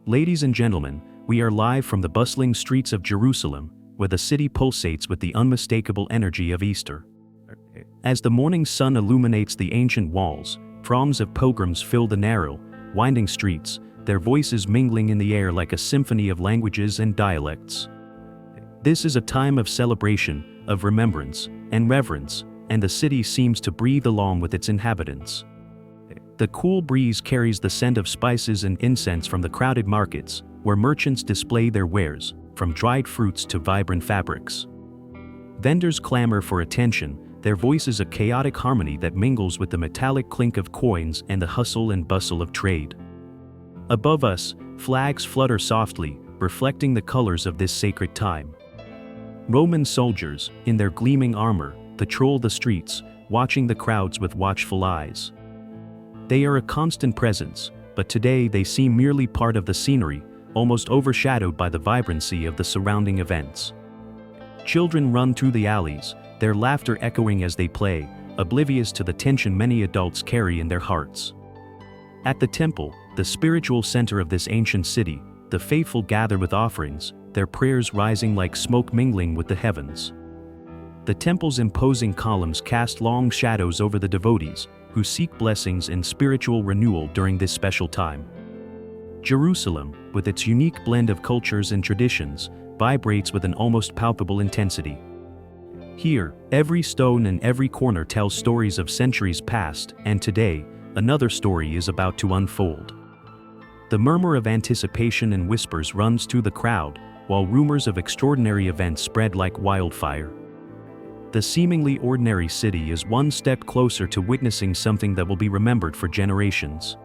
Ladies and gentlemen, we are live from the bustling streets of Jerusalem, where the city pulsates with the unmistakable energy of Easter. As the morning sun illuminates the ancient walls, throngs of pilgrims fill the narrow, winding streets, their voices mingling in the air like a symphony of languages and dialects. This is a time of celebration, of remembrance, and reverence, and the city seems to breathe along with its inhabitants. The cool breeze carries the scent of spices and incense from the crowded markets, where merchants display their wares, from dried fruits to vibrant fabrics. Vendors clamor for attention, their voices a chaotic harmony that mingles with the metallic clink of coins and the hustle and bustle of trade. Above us, flags flutter softly, reflecting the colors of this sacred time. Roman soldiers, in their gleaming armor, patrol the streets, watching the crowds with watchful eyes. They are a constant presence, but today they seem merely part of the scenery, almost overshadowed by the vibrancy of the surrounding events. Children run through the alleys, their laughter echoing as they play, oblivious to the tension many adults carry in their hearts. At the temple, the spiritual center of this ancient city, the faithful gather with offerings, their prayers rising like smoke mingling with the heavens. The temple's imposing columns cast long shadows over the devotees, who seek blessings and spiritual renewal during this special time. Jerusalem, with its unique blend of cultures and traditions, vibrates with an almost palpable intensity. Here, every stone and every corner tells stories of centuries past, and today, another story is about to unfold. The murmur of anticipation and whispers runs through the crowd, while rumors of extraordinary events spread like wildfire. The seemingly ordinary city is one step closer to witnessing something that will be remembered for generations.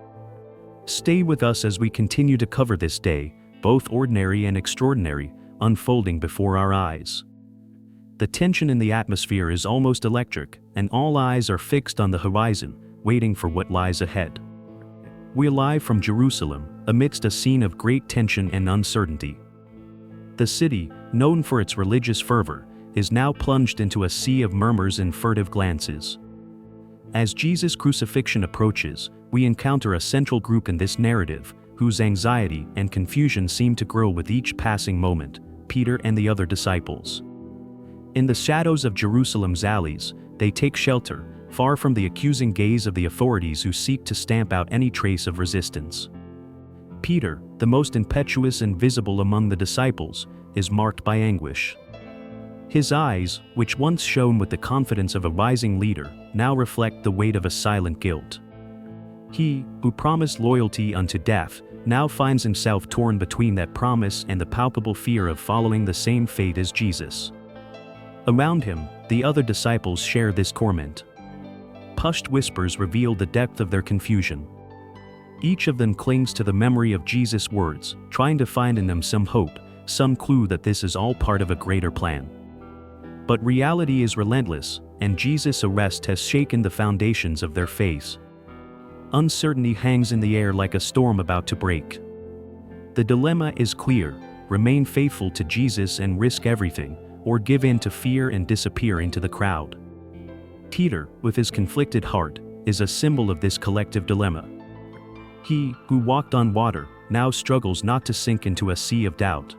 Stay with us as we continue to cover this day, both ordinary and extraordinary, unfolding before our eyes. The tension in the atmosphere is almost electric, and all eyes are fixed on the horizon, waiting for what lies ahead. We're live from Jerusalem, amidst a scene of great tension and uncertainty. The city, known for its religious fervor, is now plunged into a sea of murmurs and furtive glances. As Jesus' crucifixion approaches, we encounter a central group in this narrative, whose anxiety and confusion seem to grow with each passing moment: Peter and the other disciples. In the shadows of Jerusalem's alleys, they take shelter, far from the accusing gaze of the authorities who seek to stamp out any trace of resistance. Peter, the most impetuous and visible among the disciples, is marked by anguish. His eyes, which once shone with the confidence of a rising leader, now reflect the weight of a silent guilt. He, who promised loyalty unto death, now finds himself torn between that promise and the palpable fear of following the same fate as Jesus. Around him, the other disciples share this torment. Hushed whispers reveal the depth of their confusion. Each of them clings to the memory of Jesus' words, trying to find in them some hope, some clue that this is all part of a greater plan. But reality is relentless, and Jesus' arrest has shaken the foundations of their faith. Uncertainty hangs in the air like a storm about to break. The dilemma is clear: remain faithful to Jesus and risk everything, or give in to fear and disappear into the crowd. Peter, with his conflicted heart, is a symbol of this collective dilemma. He, who walked on water, now struggles not to sink into a sea of doubt.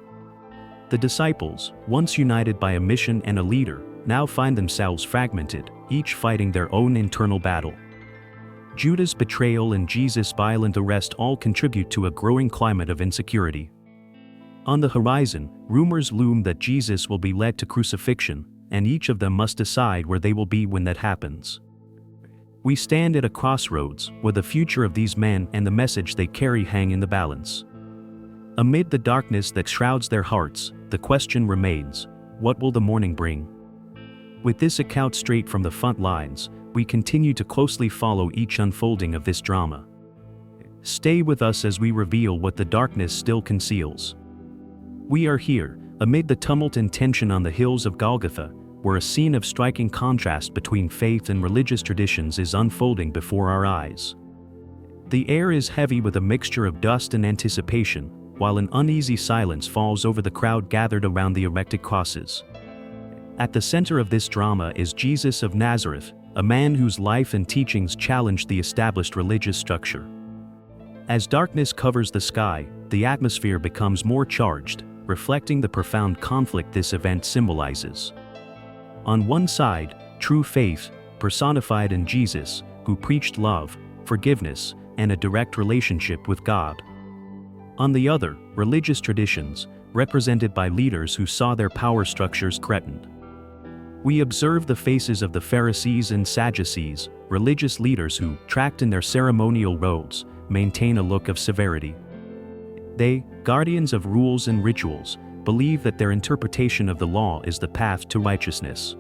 The disciples, once united by a mission and a leader, now find themselves fragmented, each fighting their own internal battle. Judas' betrayal and Jesus' violent arrest all contribute to a growing climate of insecurity. On the horizon, rumors loom that Jesus will be led to crucifixion, and each of them must decide where they will be when that happens. We stand at a crossroads, where the future of these men and the message they carry hang in the balance. Amid the darkness that shrouds their hearts, the question remains: what will the morning bring? With this account straight from the front lines, we continue to closely follow each unfolding of this drama. Stay with us as we reveal what the darkness still conceals. We are here, amid the tumult and tension on the hills of Golgotha, where a scene of striking contrast between faith and religious traditions is unfolding before our eyes. The air is heavy with a mixture of dust and anticipation, while an uneasy silence falls over the crowd gathered around the erected crosses. At the center of this drama is Jesus of Nazareth, a man whose life and teachings challenged the established religious structure. As darkness covers the sky, the atmosphere becomes more charged, reflecting the profound conflict this event symbolizes. On one side, true faith, personified in Jesus, who preached love, forgiveness, and a direct relationship with God. On the other, religious traditions, represented by leaders who saw their power structures threatened. We observe the faces of the Pharisees and Sadducees, religious leaders who, trapped in their ceremonial robes, maintain a look of severity. They, guardians of rules and rituals, believe that their interpretation of the law is the path to righteousness.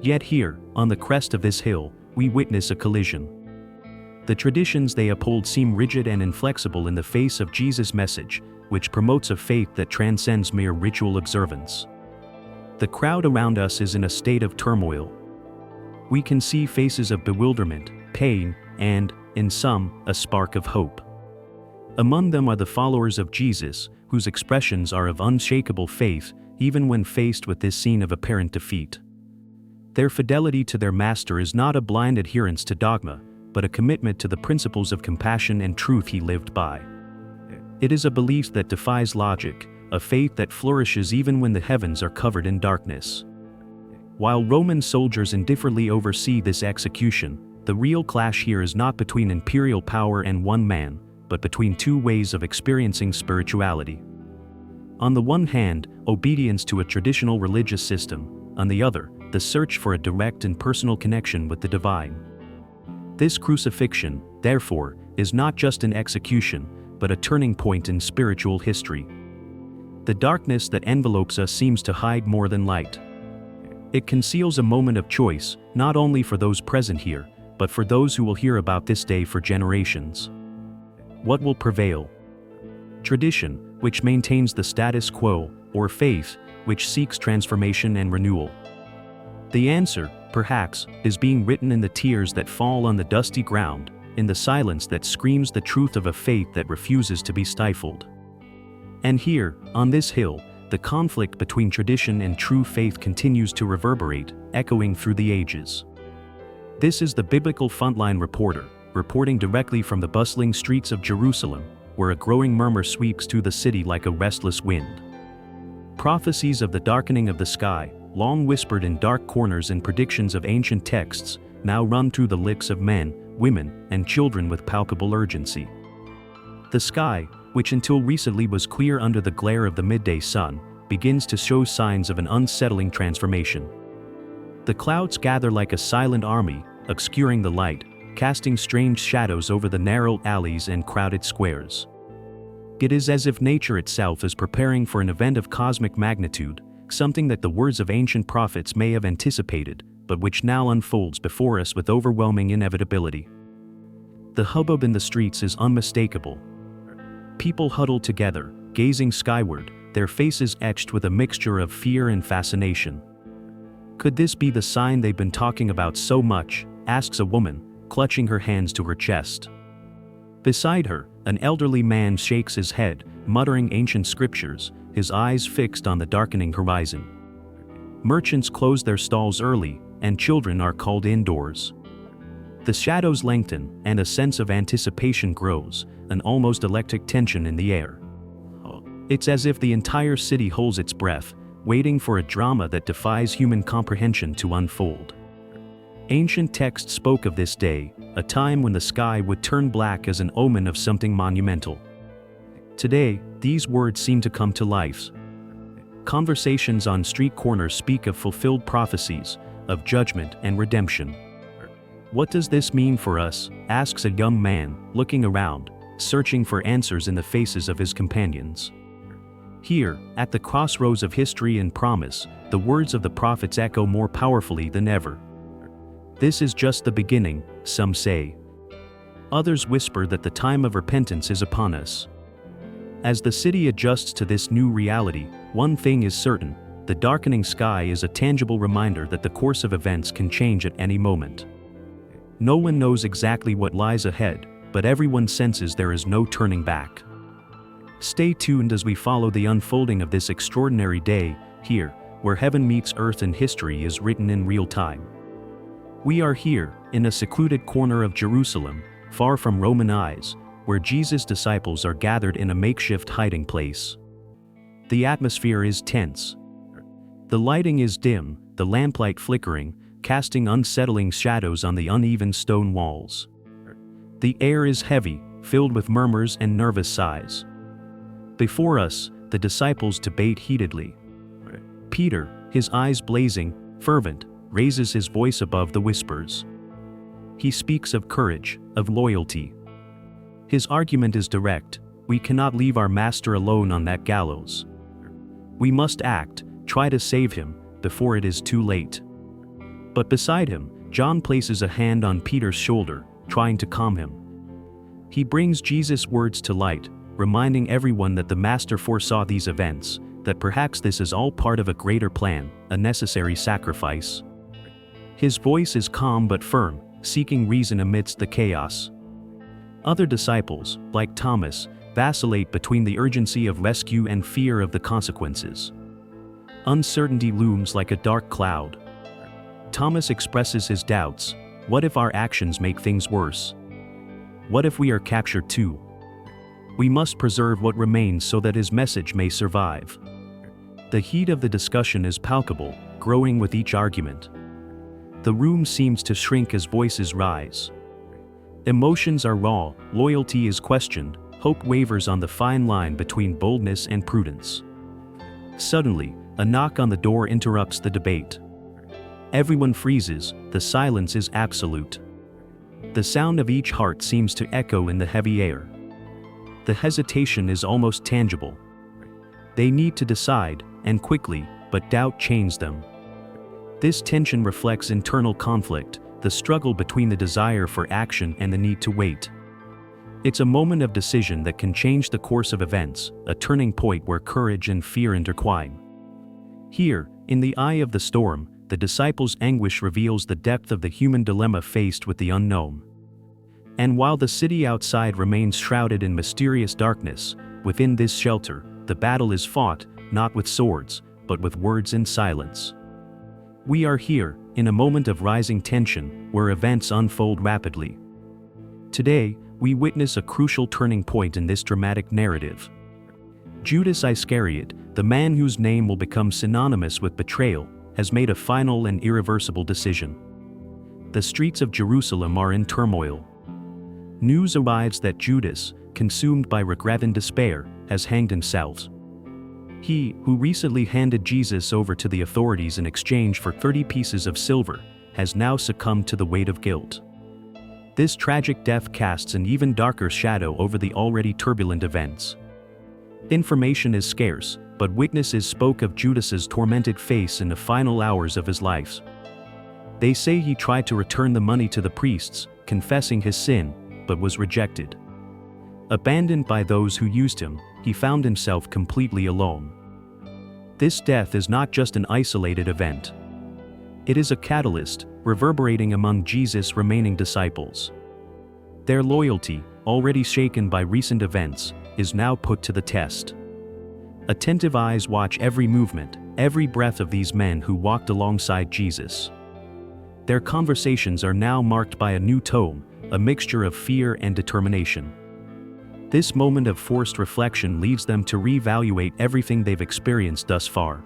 Yet here, on the crest of this hill, we witness a collision. The traditions they uphold seem rigid and inflexible in the face of Jesus' message, which promotes a faith that transcends mere ritual observance. The crowd around us is in a state of turmoil. We can see faces of bewilderment, pain, and, in some, a spark of hope. Among them are the followers of Jesus, whose expressions are of unshakable faith, even when faced with this scene of apparent defeat. Their fidelity to their master is not a blind adherence to dogma, but a commitment to the principles of compassion and truth he lived by. It is a belief that defies logic, a faith that flourishes even when the heavens are covered in darkness. While Roman soldiers indifferently oversee this execution, the real clash here is not between imperial power and one man, but between two ways of experiencing spirituality. On the one hand, obedience to a traditional religious system, on the other, the search for a direct and personal connection with the divine. This crucifixion, therefore, is not just an execution, but a turning point in spiritual history. The darkness that envelopes us seems to hide more than light. It conceals a moment of choice, not only for those present here, but for those who will hear about this day for generations. What will prevail? Tradition, which maintains the status quo, or faith, which seeks transformation and renewal? The answer, perhaps, is being written in the tears that fall on the dusty ground, in the silence that screams the truth of a faith that refuses to be stifled. And here, on this hill, the conflict between tradition and true faith continues to reverberate, echoing through the ages. This is the biblical Frontline Reporter, reporting directly from the bustling streets of Jerusalem, where a growing murmur sweeps through the city like a restless wind. Prophecies of the darkening of the sky, long whispered in dark corners and predictions of ancient texts, now run through the lips of men, women, and children with palpable urgency. The sky, which until recently was clear under the glare of the midday sun, begins to show signs of an unsettling transformation. The clouds gather like a silent army, obscuring the light, casting strange shadows over the narrow alleys and crowded squares. It is as if nature itself is preparing for an event of cosmic magnitude, something that the words of ancient prophets may have anticipated, but which now unfolds before us with overwhelming inevitability. The hubbub in the streets is unmistakable. People huddle together, gazing skyward, their faces etched with a mixture of fear and fascination. Could this be the sign they've been talking about so much? Asks a woman, clutching her hands to her chest. Beside her, an elderly man shakes his head, muttering ancient scriptures, his eyes fixed on the darkening horizon. Merchants close their stalls early, and children are called indoors. The shadows lengthen, and a sense of anticipation grows, an almost electric tension in the air. It's as if the entire city holds its breath, waiting for a drama that defies human comprehension to unfold. Ancient texts spoke of this day, a time when the sky would turn black as an omen of something monumental. Today, these words seem to come to life. Conversations on street corners speak of fulfilled prophecies, of judgment and redemption. What does this mean for us? Asks a young man, looking around, searching for answers in the faces of his companions. Here, at the crossroads of history and promise, the words of the prophets echo more powerfully than ever. This is just the beginning, some say. Others whisper that the time of repentance is upon us. As the city adjusts to this new reality, one thing is certain: the darkening sky is a tangible reminder that the course of events can change at any moment. No one knows exactly what lies ahead, but everyone senses there is no turning back. Stay tuned as we follow the unfolding of this extraordinary day, here, where heaven meets earth and history is written in real time. We are here, in a secluded corner of Jerusalem, far from Roman eyes, where Jesus' disciples are gathered in a makeshift hiding place. The atmosphere is tense. The lighting is dim, the lamplight flickering, casting unsettling shadows on the uneven stone walls. The air is heavy, filled with murmurs and nervous sighs. Before us, the disciples debate heatedly. Peter, his eyes blazing, fervent, raises his voice above the whispers. He speaks of courage, of loyalty. His argument is direct: we cannot leave our master alone on that gallows. We must act, try to save him, before it is too late. But beside him, John places a hand on Peter's shoulder, trying to calm him. He brings Jesus' words to light, reminding everyone that the Master foresaw these events, that perhaps this is all part of a greater plan, a necessary sacrifice. His voice is calm but firm, seeking reason amidst the chaos. Other disciples, like Thomas, vacillate between the urgency of rescue and fear of the consequences. Uncertainty looms like a dark cloud. Thomas expresses his doubts: what if our actions make things worse? What if we are captured too? We must preserve what remains so that his message may survive. The heat of the discussion is palpable, growing with each argument. The room seems to shrink as voices rise. Emotions are raw, loyalty is questioned, hope wavers on the fine line between boldness and prudence. Suddenly, a knock on the door interrupts the debate. Everyone freezes, the silence is absolute. The sound of each heart seems to echo in the heavy air. The hesitation is almost tangible. They need to decide, and quickly, but doubt chains them. This tension reflects internal conflict, the struggle between the desire for action and the need to wait. It's a moment of decision that can change the course of events, a turning point where courage and fear intertwine. Here, in the eye of the storm, the disciples' anguish reveals the depth of the human dilemma faced with the unknown. And while the city outside remains shrouded in mysterious darkness, within this shelter, the battle is fought, not with swords, but with words and silence. We are here, in a moment of rising tension, where events unfold rapidly. Today, we witness a crucial turning point in this dramatic narrative. Judas Iscariot, the man whose name will become synonymous with betrayal, has made a final and irreversible decision. The streets of Jerusalem are in turmoil. News arrives that Judas, consumed by regret and despair, has hanged himself. He, who recently handed Jesus over to the authorities in exchange for 30 pieces of silver, has now succumbed to the weight of guilt. This tragic death casts an even darker shadow over the already turbulent events. Information is scarce, but witnesses spoke of Judas's tormented face in the final hours of his life. They say he tried to return the money to the priests, confessing his sin, but was rejected. Abandoned by those who used him, he found himself completely alone. This death is not just an isolated event. It is a catalyst, reverberating among Jesus' remaining disciples. Their loyalty, already shaken by recent events, is now put to the test. Attentive eyes watch every movement, every breath of these men who walked alongside Jesus. Their conversations are now marked by a new tone, a mixture of fear and determination. This moment of forced reflection leads them to reevaluate everything they've experienced thus far.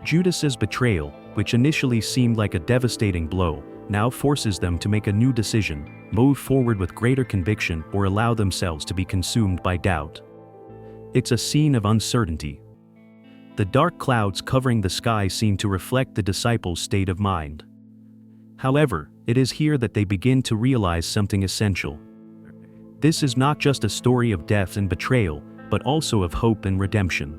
Judas's betrayal, which initially seemed like a devastating blow, now forces them to make a new decision: move forward with greater conviction or allow themselves to be consumed by doubt. It's a scene of uncertainty. The dark clouds covering the sky seem to reflect the disciples' state of mind. However, it is here that they begin to realize something essential. This is not just a story of death and betrayal, but also of hope and redemption.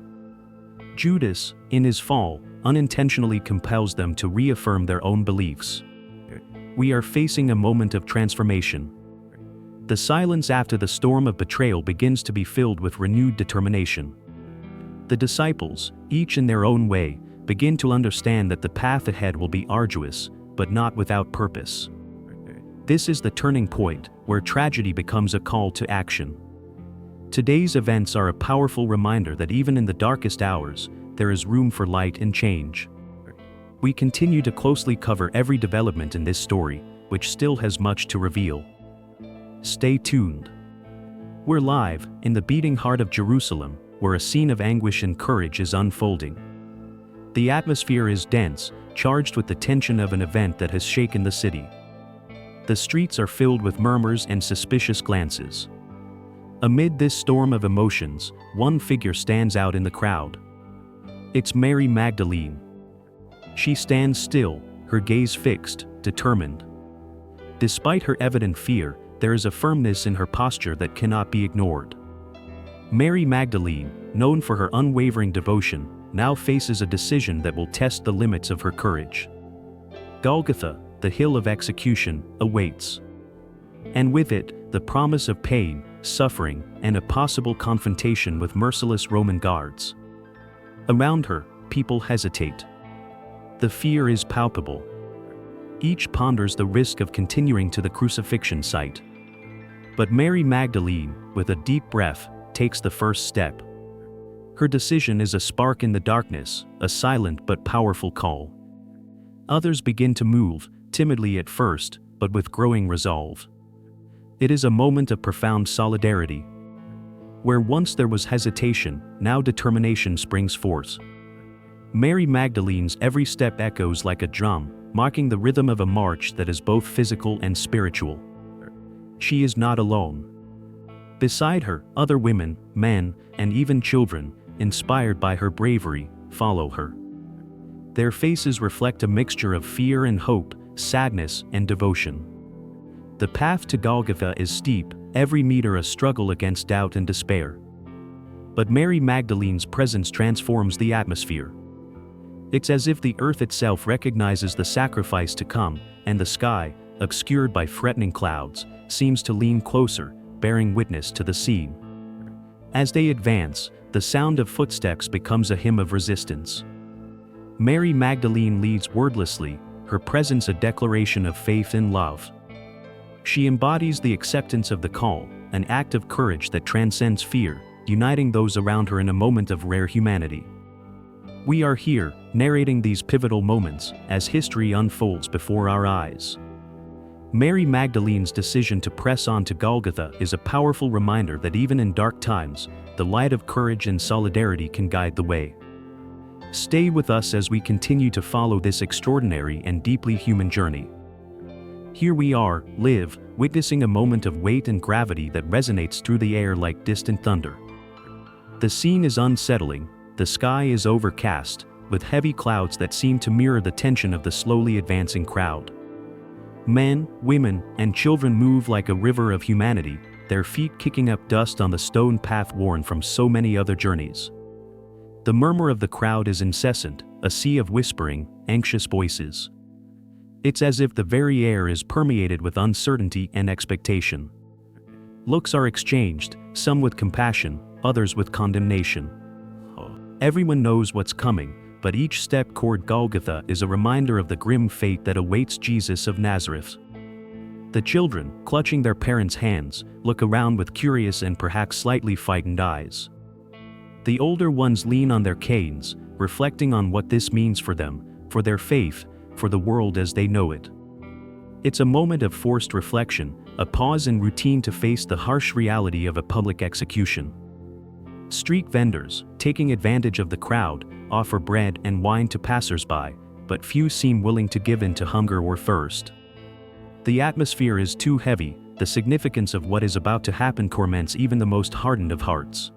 Judas, in his fall, unintentionally compels them to reaffirm their own beliefs. We are facing a moment of transformation. The silence after the storm of betrayal begins to be filled with renewed determination. The disciples, each in their own way, begin to understand that the path ahead will be arduous, but not without purpose. This is the turning point, where tragedy becomes a call to action. Today's events are a powerful reminder that even in the darkest hours, there is room for light and change. We continue to closely cover every development in this story, which still has much to reveal. Stay tuned. We're live, in the beating heart of Jerusalem, where a scene of anguish and courage is unfolding. The atmosphere is dense, charged with the tension of an event that has shaken the city. The streets are filled with murmurs and suspicious glances. Amid this storm of emotions, one figure stands out in the crowd. It's Mary Magdalene. She stands still, her gaze fixed, determined. Despite her evident fear, there is a firmness in her posture that cannot be ignored. Mary Magdalene, known for her unwavering devotion, now faces a decision that will test the limits of her courage. Golgotha, the hill of execution, awaits. And with it, the promise of pain, suffering, and a possible confrontation with merciless Roman guards. Around her, people hesitate. The fear is palpable. Each ponders the risk of continuing to the crucifixion site. But Mary Magdalene, with a deep breath, takes the first step. Her decision is a spark in the darkness, a silent but powerful call. Others begin to move, timidly at first, but with growing resolve. It is a moment of profound solidarity. Where once there was hesitation, now determination springs forth. Mary Magdalene's every step echoes like a drum, marking the rhythm of a march that is both physical and spiritual. She is not alone. Beside her, other women, men, and even children, inspired by her bravery, follow her. Their faces reflect a mixture of fear and hope, sadness and devotion. The path to Golgotha is steep, every meter a struggle against doubt and despair. But Mary Magdalene's presence transforms the atmosphere. It's as if the earth itself recognizes the sacrifice to come, and the sky, obscured by threatening clouds, seems to lean closer, bearing witness to the scene. As they advance, the sound of footsteps becomes a hymn of resistance. Mary Magdalene leads wordlessly, her presence a declaration of faith and love. She embodies the acceptance of the call, an act of courage that transcends fear, uniting those around her in a moment of rare humanity. We are here, narrating these pivotal moments, as history unfolds before our eyes. Mary Magdalene's decision to press on to Golgotha is a powerful reminder that even in dark times, the light of courage and solidarity can guide the way. Stay with us as we continue to follow this extraordinary and deeply human journey. Here we are, live, witnessing a moment of weight and gravity that resonates through the air like distant thunder. The scene is unsettling, the sky is overcast, with heavy clouds that seem to mirror the tension of the slowly advancing crowd. Men, women, and children move like a river of humanity, their feet kicking up dust on the stone path worn from so many other journeys. The murmur of the crowd is incessant, a sea of whispering, anxious voices. It's as if the very air is permeated with uncertainty and expectation. Looks are exchanged, some with compassion, others with condemnation. Everyone knows what's coming, but each step toward Golgotha is a reminder of the grim fate that awaits Jesus of Nazareth. The children, clutching their parents' hands, look around with curious and perhaps slightly frightened eyes. The older ones lean on their canes, reflecting on what this means for them, for their faith, for the world as they know it. It's a moment of forced reflection, a pause in routine to face the harsh reality of a public execution. Street vendors, taking advantage of the crowd, offer bread and wine to passers-by, but few seem willing to give in to hunger or thirst. The atmosphere is too heavy, the significance of what is about to happen torments even the most hardened of hearts.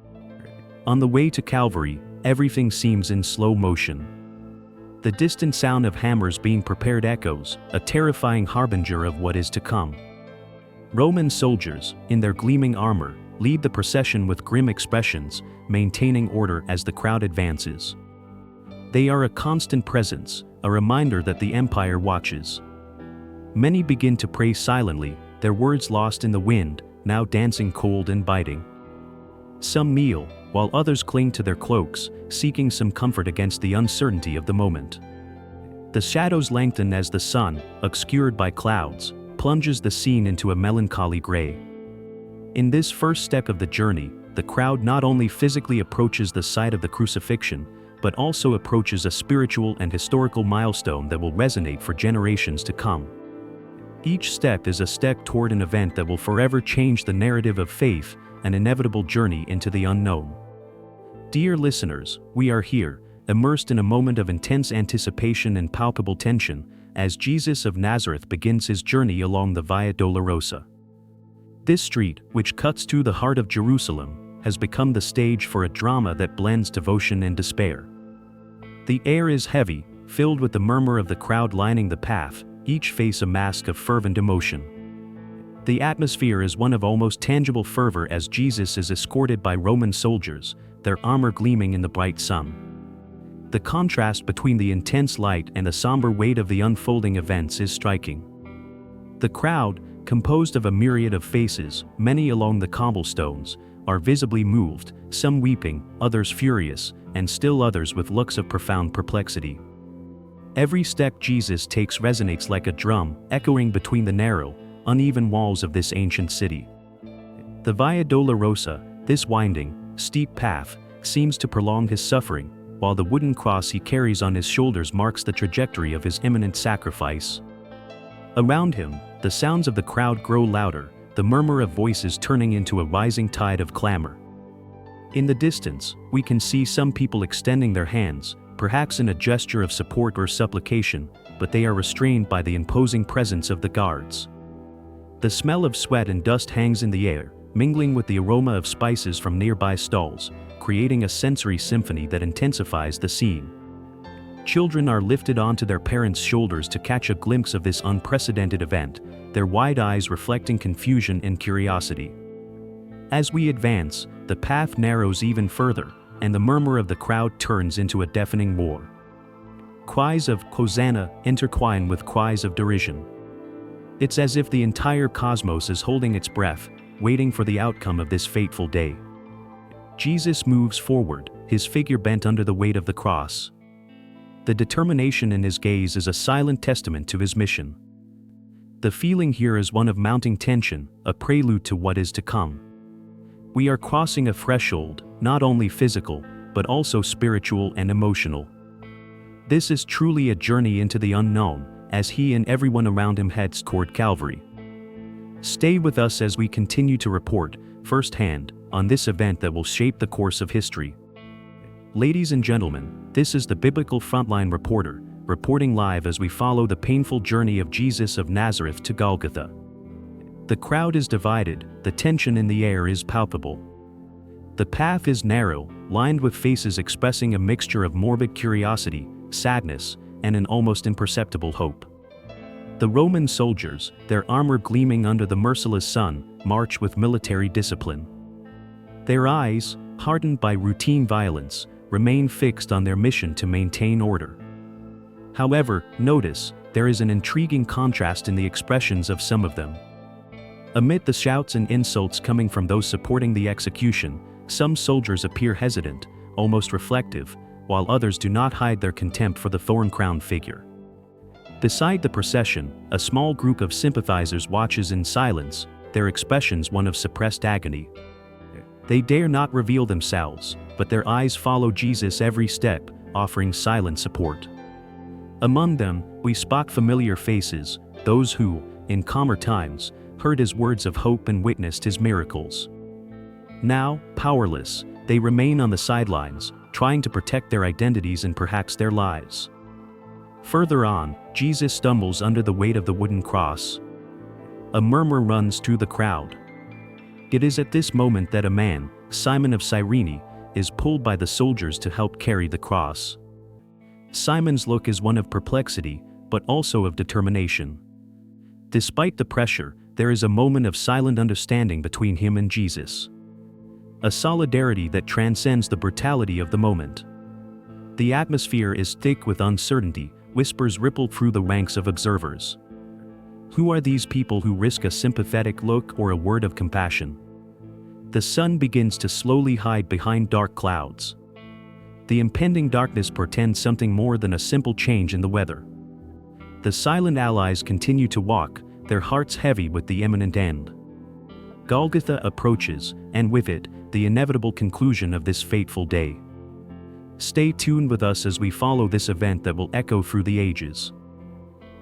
On the way to Calvary, everything seems in slow motion. The distant sound of hammers being prepared echoes, a terrifying harbinger of what is to come. Roman soldiers, in their gleaming armor, lead the procession with grim expressions, maintaining order as the crowd advances. They are a constant presence, a reminder that the empire watches. Many begin to pray silently, their words lost in the wind, now dancing cold and biting. Some kneel, while others cling to their cloaks, seeking some comfort against the uncertainty of the moment. The shadows lengthen as the sun, obscured by clouds, plunges the scene into a melancholy gray. In this first step of the journey, the crowd not only physically approaches the site of the crucifixion, but also approaches a spiritual and historical milestone that will resonate for generations to come. Each step is a step toward an event that will forever change the narrative of faith, an inevitable journey into the unknown. Dear listeners, we are here, immersed in a moment of intense anticipation and palpable tension, as Jesus of Nazareth begins his journey along the Via Dolorosa. This street, which cuts through the heart of Jerusalem, has become the stage for a drama that blends devotion and despair. The air is heavy, filled with the murmur of the crowd lining the path, each face a mask of fervent emotion. The atmosphere is one of almost tangible fervor as Jesus is escorted by Roman soldiers, their armor gleaming in the bright sun. The contrast between the intense light and the somber weight of the unfolding events is striking. The crowd, composed of a myriad of faces, many along the cobblestones, are visibly moved, some weeping, others furious, and still others with looks of profound perplexity. Every step Jesus takes resonates like a drum, echoing between the narrow, uneven walls of this ancient city. The Via Dolorosa, this winding, steep path, seems to prolong his suffering, while the wooden cross he carries on his shoulders marks the trajectory of his imminent sacrifice. Around him, the sounds of the crowd grow louder, the murmur of voices turning into a rising tide of clamor. In the distance, we can see some people extending their hands, perhaps in a gesture of support or supplication, but they are restrained by the imposing presence of the guards. The smell of sweat and dust hangs in the air, mingling with the aroma of spices from nearby stalls, creating a sensory symphony that intensifies the scene. Children are lifted onto their parents' shoulders to catch a glimpse of this unprecedented event, their wide eyes reflecting confusion and curiosity. As we advance, the path narrows even further, and the murmur of the crowd turns into a deafening roar. Cries of "Hosanna" intertwine with cries of derision. It's as if the entire cosmos is holding its breath, waiting for the outcome of this fateful day. Jesus moves forward, his figure bent under the weight of the cross. The determination in his gaze is a silent testament to his mission. The feeling here is one of mounting tension, a prelude to what is to come. We are crossing a threshold, not only physical, but also spiritual and emotional. This is truly a journey into the unknown, as he and everyone around him heads toward Calvary. Stay with us as we continue to report, firsthand, on this event that will shape the course of history. Ladies and gentlemen, this is the Biblical Frontline Reporter, reporting live as we follow the painful journey of Jesus of Nazareth to Golgotha. The crowd is divided, the tension in the air is palpable. The path is narrow, lined with faces expressing a mixture of morbid curiosity, sadness, and an almost imperceptible hope. The Roman soldiers, their armor gleaming under the merciless sun, march with military discipline. Their eyes, hardened by routine violence, remain fixed on their mission to maintain order. However, notice, there is an intriguing contrast in the expressions of some of them. Amid the shouts and insults coming from those supporting the execution, some soldiers appear hesitant, almost reflective, while others do not hide their contempt for the thorn-crowned figure. Beside the procession, a small group of sympathizers watches in silence, their expressions one of suppressed agony. They dare not reveal themselves, but their eyes follow Jesus every step, offering silent support. Among them, we spot familiar faces, those who, in calmer times, heard his words of hope and witnessed his miracles. Now, powerless, they remain on the sidelines, trying to protect their identities and perhaps their lives. Further on, Jesus stumbles under the weight of the wooden cross. A murmur runs through the crowd. It is at this moment that a man, Simon of Cyrene, is pulled by the soldiers to help carry the cross. Simon's look is one of perplexity, but also of determination. Despite the pressure, there is a moment of silent understanding between him and Jesus. A solidarity that transcends the brutality of the moment. The atmosphere is thick with uncertainty, whispers ripple through the ranks of observers. Who are these people who risk a sympathetic look or a word of compassion? The sun begins to slowly hide behind dark clouds. The impending darkness portends something more than a simple change in the weather. The silent allies continue to walk, their hearts heavy with the imminent end. Golgotha approaches, and with it, the inevitable conclusion of this fateful day. Stay tuned with us as we follow this event that will echo through the ages.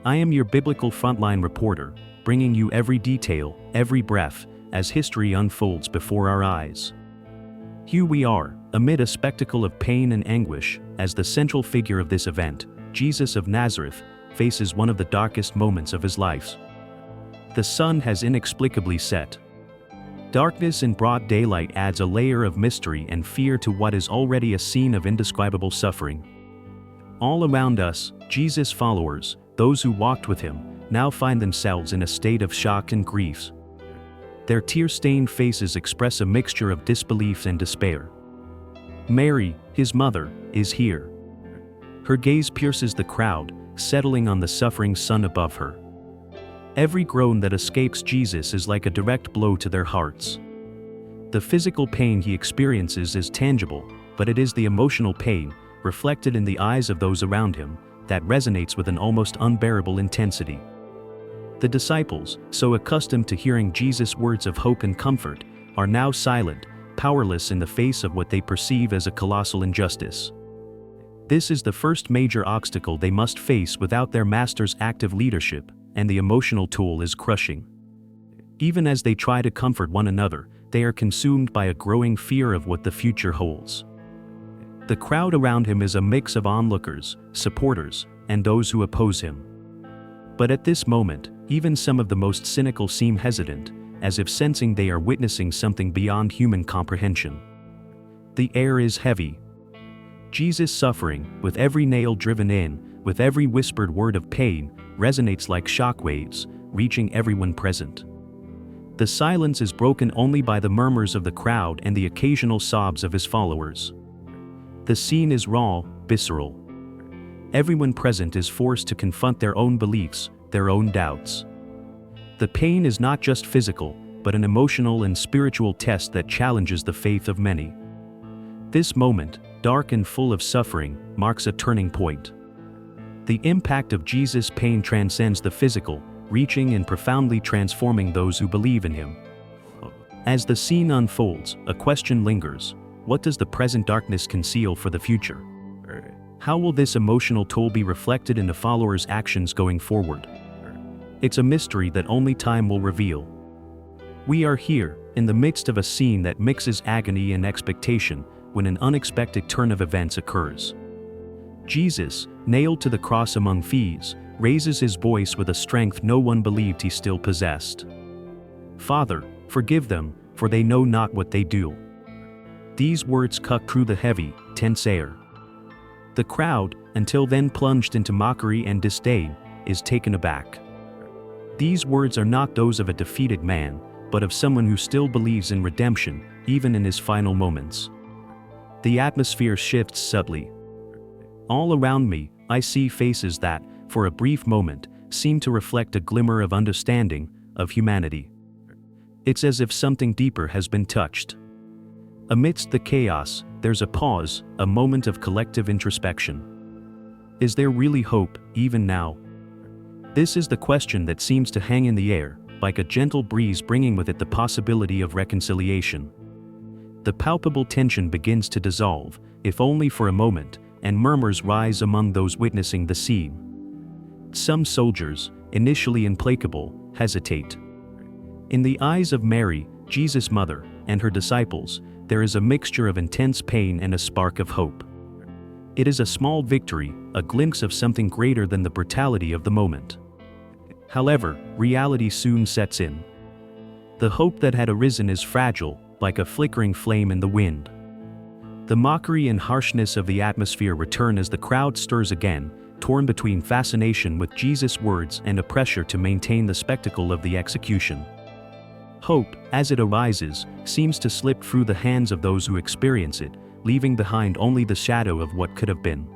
I am your Biblical Frontline Reporter, bringing you every detail, every breath, as history unfolds before our eyes. Here we are, amid a spectacle of pain and anguish, as the central figure of this event, Jesus of Nazareth, faces one of the darkest moments of his life. The sun has inexplicably set. Darkness in broad daylight adds a layer of mystery and fear to what is already a scene of indescribable suffering. All around us, Jesus' followers, those who walked with him, now find themselves in a state of shock and grief. Their tear-stained faces express a mixture of disbelief and despair. Mary, his mother, is here. Her gaze pierces the crowd, settling on the suffering son above her. Every groan that escapes Jesus is like a direct blow to their hearts. The physical pain he experiences is tangible, but it is the emotional pain, reflected in the eyes of those around him, that resonates with an almost unbearable intensity. The disciples, so accustomed to hearing Jesus' words of hope and comfort, are now silent, powerless in the face of what they perceive as a colossal injustice. This is the first major obstacle they must face without their master's active leadership, and the emotional toll is crushing. Even as they try to comfort one another, they are consumed by a growing fear of what the future holds. The crowd around him is a mix of onlookers, supporters, and those who oppose him. But at this moment, even some of the most cynical seem hesitant, as if sensing they are witnessing something beyond human comprehension. The air is heavy. Jesus' suffering, with every nail driven in, with every whispered word of pain, resonates like shockwaves, reaching everyone present. The silence is broken only by the murmurs of the crowd and the occasional sobs of his followers. The scene is raw, visceral. Everyone present is forced to confront their own beliefs, their own doubts. The pain is not just physical, but an emotional and spiritual test that challenges the faith of many. This moment, dark and full of suffering, marks a turning point. The impact of Jesus' pain transcends the physical, reaching and profoundly transforming those who believe in him. As the scene unfolds, a question lingers: what does the present darkness conceal for the future? How will this emotional toll be reflected in the followers' actions going forward? It's a mystery that only time will reveal. We are here, in the midst of a scene that mixes agony and expectation, when an unexpected turn of events occurs. Jesus, nailed to the cross among thieves, raises his voice with a strength no one believed he still possessed. "Father, forgive them, for they know not what they do." These words cut through the heavy, tense air. The crowd, until then plunged into mockery and disdain, is taken aback. These words are not those of a defeated man, but of someone who still believes in redemption, even in his final moments. The atmosphere shifts subtly. All around me, I see faces that, for a brief moment, seem to reflect a glimmer of understanding, of humanity. It's as if something deeper has been touched. Amidst the chaos, there's a pause, a moment of collective introspection. Is there really hope, even now? This is the question that seems to hang in the air, like a gentle breeze bringing with it the possibility of reconciliation. The palpable tension begins to dissolve, if only for a moment, and murmurs rise among those witnessing the scene. Some soldiers, initially implacable, hesitate. In the eyes of Mary, Jesus' mother, and her disciples, there is a mixture of intense pain and a spark of hope. It is a small victory, a glimpse of something greater than the brutality of the moment. However, reality soon sets in. The hope that had arisen is fragile, like a flickering flame in the wind. The mockery and harshness of the atmosphere return as the crowd stirs again, torn between fascination with Jesus' words and a pressure to maintain the spectacle of the execution. Hope, as it arises, seems to slip through the hands of those who experience it, leaving behind only the shadow of what could have been.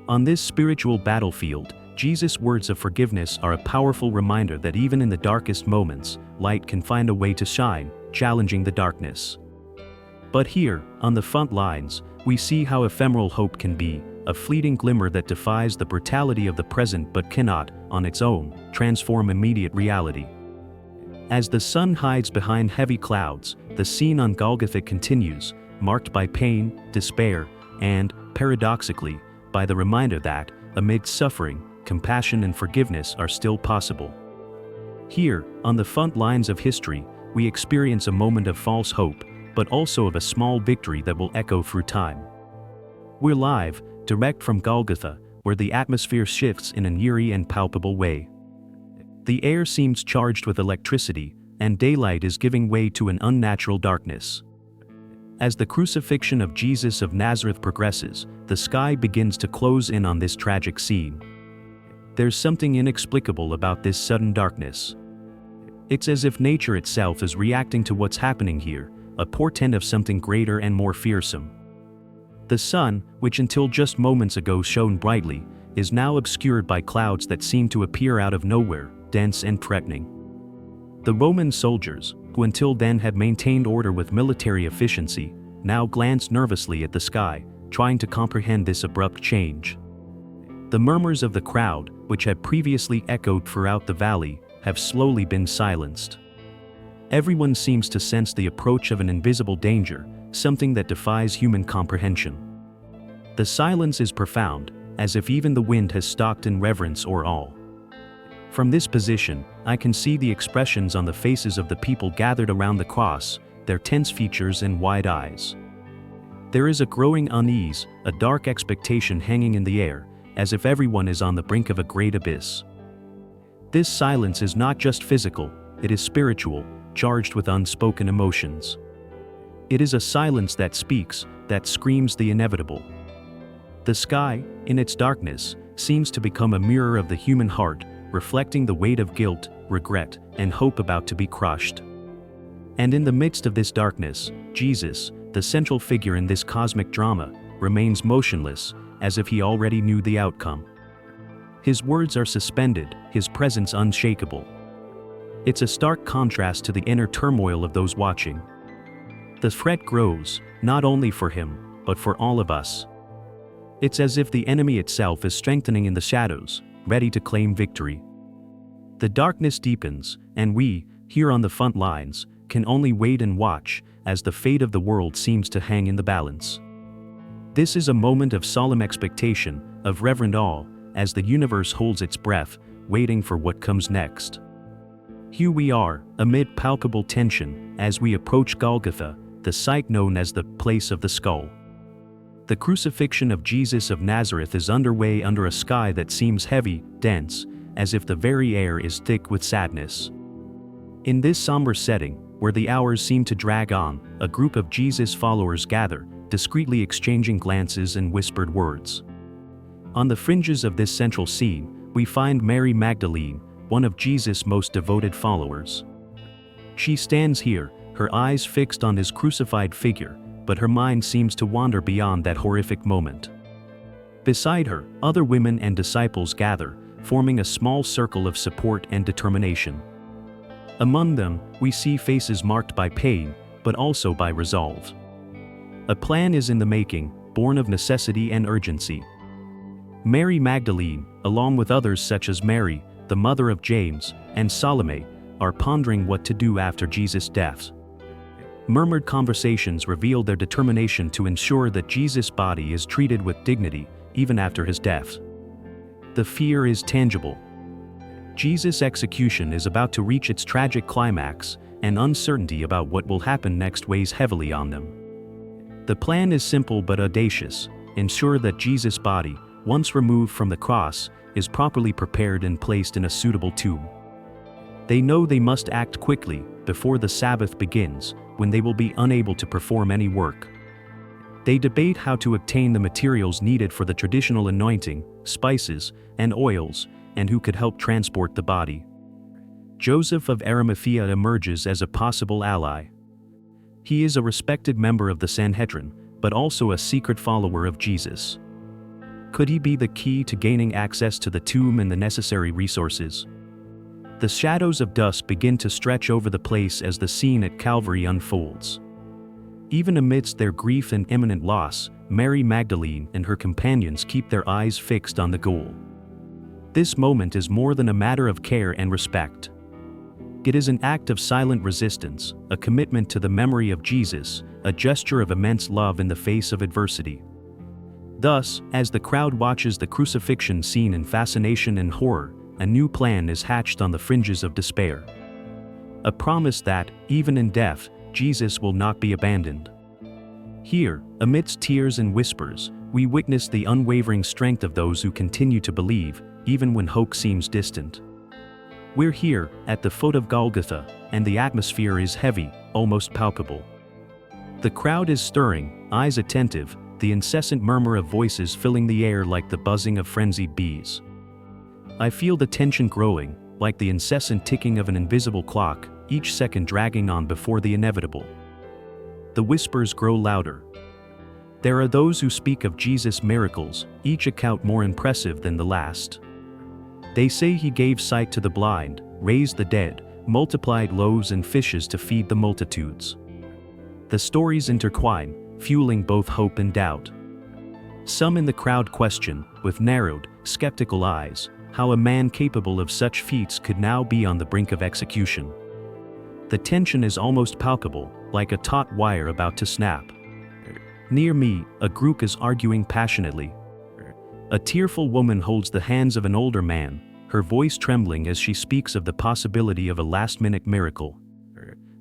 On this spiritual battlefield, Jesus' words of forgiveness are a powerful reminder that even in the darkest moments, light can find a way to shine, challenging the darkness. But here, on the front lines, we see how ephemeral hope can be, a fleeting glimmer that defies the brutality of the present but cannot, on its own, transform immediate reality. As the sun hides behind heavy clouds, the scene on Golgotha continues, marked by pain, despair, and, paradoxically, by the reminder that, amid suffering, compassion and forgiveness are still possible. Here, on the front lines of history, we experience a moment of false hope, but also of a small victory that will echo through time. We're live, direct from Golgotha, where the atmosphere shifts in an eerie and palpable way. The air seems charged with electricity, and daylight is giving way to an unnatural darkness. As the crucifixion of Jesus of Nazareth progresses, the sky begins to close in on this tragic scene. There's something inexplicable about this sudden darkness. It's as if nature itself is reacting to what's happening here, a portent of something greater and more fearsome. The sun, which until just moments ago shone brightly, is now obscured by clouds that seem to appear out of nowhere, dense and threatening. The Roman soldiers, who until then had maintained order with military efficiency, now glance nervously at the sky, trying to comprehend this abrupt change. The murmurs of the crowd, which had previously echoed throughout the valley, have slowly been silenced. Everyone seems to sense the approach of an invisible danger, something that defies human comprehension. The silence is profound, as if even the wind has stopped in reverence or awe. From this position, I can see the expressions on the faces of the people gathered around the cross, their tense features and wide eyes. There is a growing unease, a dark expectation hanging in the air, as if everyone is on the brink of a great abyss. This silence is not just physical, it is spiritual, charged with unspoken emotions. It is a silence that speaks, that screams the inevitable. The sky, in its darkness, seems to become a mirror of the human heart, reflecting the weight of guilt, regret, and hope about to be crushed. And in the midst of this darkness, Jesus, the central figure in this cosmic drama, remains motionless, as if he already knew the outcome. His words are suspended, his presence unshakable. It's a stark contrast to the inner turmoil of those watching. The threat grows, not only for him, but for all of us. It's as if the enemy itself is strengthening in the shadows, ready to claim victory. The darkness deepens, and we, here on the front lines, can only wait and watch, as the fate of the world seems to hang in the balance. This is a moment of solemn expectation, of reverent awe, as the universe holds its breath, waiting for what comes next. Here we are, amid palpable tension, as we approach Golgotha, the site known as the place of the skull. The crucifixion of Jesus of Nazareth is underway under a sky that seems heavy, dense, as if the very air is thick with sadness. In this somber setting, where the hours seem to drag on, a group of Jesus followers gather, discreetly exchanging glances and whispered words. On the fringes of this central scene, we find Mary Magdalene, one of Jesus' most devoted followers. She stands here, her eyes fixed on his crucified figure, but her mind seems to wander beyond that horrific moment. Beside her, other women and disciples gather, forming a small circle of support and determination. Among them, we see faces marked by pain, but also by resolve. A plan is in the making, born of necessity and urgency. Mary Magdalene, along with others such as Mary, the mother of James, and Salome, are pondering what to do after Jesus' death. Murmured conversations reveal their determination to ensure that Jesus' body is treated with dignity, even after his death. The fear is tangible. Jesus' execution is about to reach its tragic climax, and uncertainty about what will happen next weighs heavily on them. The plan is simple but audacious: ensure that Jesus' body, once removed from the cross, is properly prepared and placed in a suitable tomb. They know they must act quickly, before the Sabbath begins, when they will be unable to perform any work. They debate how to obtain the materials needed for the traditional anointing, spices, and oils, and who could help transport the body. Joseph of Arimathea emerges as a possible ally. He is a respected member of the Sanhedrin, but also a secret follower of Jesus. Could he be the key to gaining access to the tomb and the necessary resources? The shadows of dusk begin to stretch over the place as the scene at Calvary unfolds. Even amidst their grief and imminent loss, Mary Magdalene and her companions keep their eyes fixed on the goal. This moment is more than a matter of care and respect. It is an act of silent resistance, a commitment to the memory of Jesus, a gesture of immense love in the face of adversity. Thus, as the crowd watches the crucifixion scene in fascination and horror, a new plan is hatched on the fringes of despair. a promise that, even in death, Jesus will not be abandoned. Here, amidst tears and whispers, we witness the unwavering strength of those who continue to believe, even when hope seems distant. We're here, at the foot of Golgotha, and the atmosphere is heavy, almost palpable. The crowd is stirring, eyes attentive, the incessant murmur of voices filling the air like the buzzing of frenzied bees. I feel the tension growing, like the incessant ticking of an invisible clock, each second dragging on before the inevitable. The whispers grow louder. There are those who speak of Jesus' miracles, each account more impressive than the last. They say he gave sight to the blind, raised the dead, multiplied loaves and fishes to feed the multitudes. The stories intertwine, fueling both hope and doubt. Some in the crowd question, with narrowed, skeptical eyes, how a man capable of such feats could now be on the brink of execution. The tension is almost palpable, like a taut wire about to snap. Near me, a group is arguing passionately. A tearful woman holds the hands of an older man, her voice trembling as she speaks of the possibility of a last-minute miracle.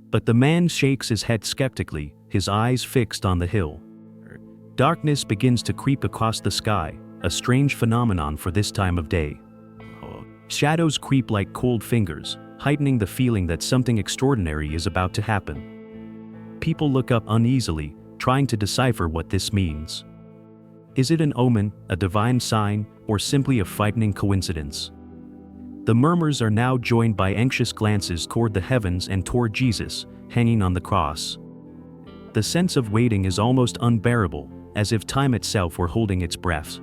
But the man shakes his head skeptically, his eyes fixed on the hill. Darkness begins to creep across the sky, a strange phenomenon for this time of day. Shadows creep like cold fingers, heightening the feeling that something extraordinary is about to happen. People look up uneasily, trying to decipher what this means. Is it an omen, a divine sign, or simply a frightening coincidence? The murmurs are now joined by anxious glances toward the heavens and toward Jesus, hanging on the cross. The sense of waiting is almost unbearable, as if time itself were holding its breath.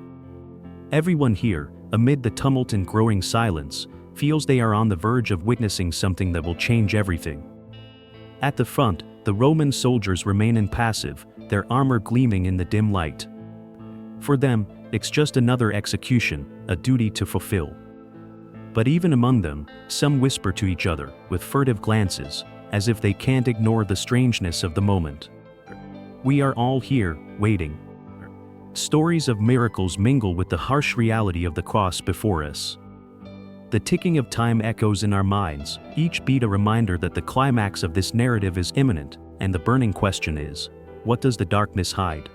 Everyone here, amid the tumult and growing silence, feels they are on the verge of witnessing something that will change everything. At the front, the Roman soldiers remain impassive, their armor gleaming in the dim light. For them, it's just another execution, a duty to fulfill. But even among them, some whisper to each other, with furtive glances, as if they can't ignore the strangeness of the moment. We are all here, waiting. Stories of miracles mingle with the harsh reality of the cross before us. The ticking of time echoes in our minds, each beat a reminder that the climax of this narrative is imminent, and the burning question is, what does the darkness hide?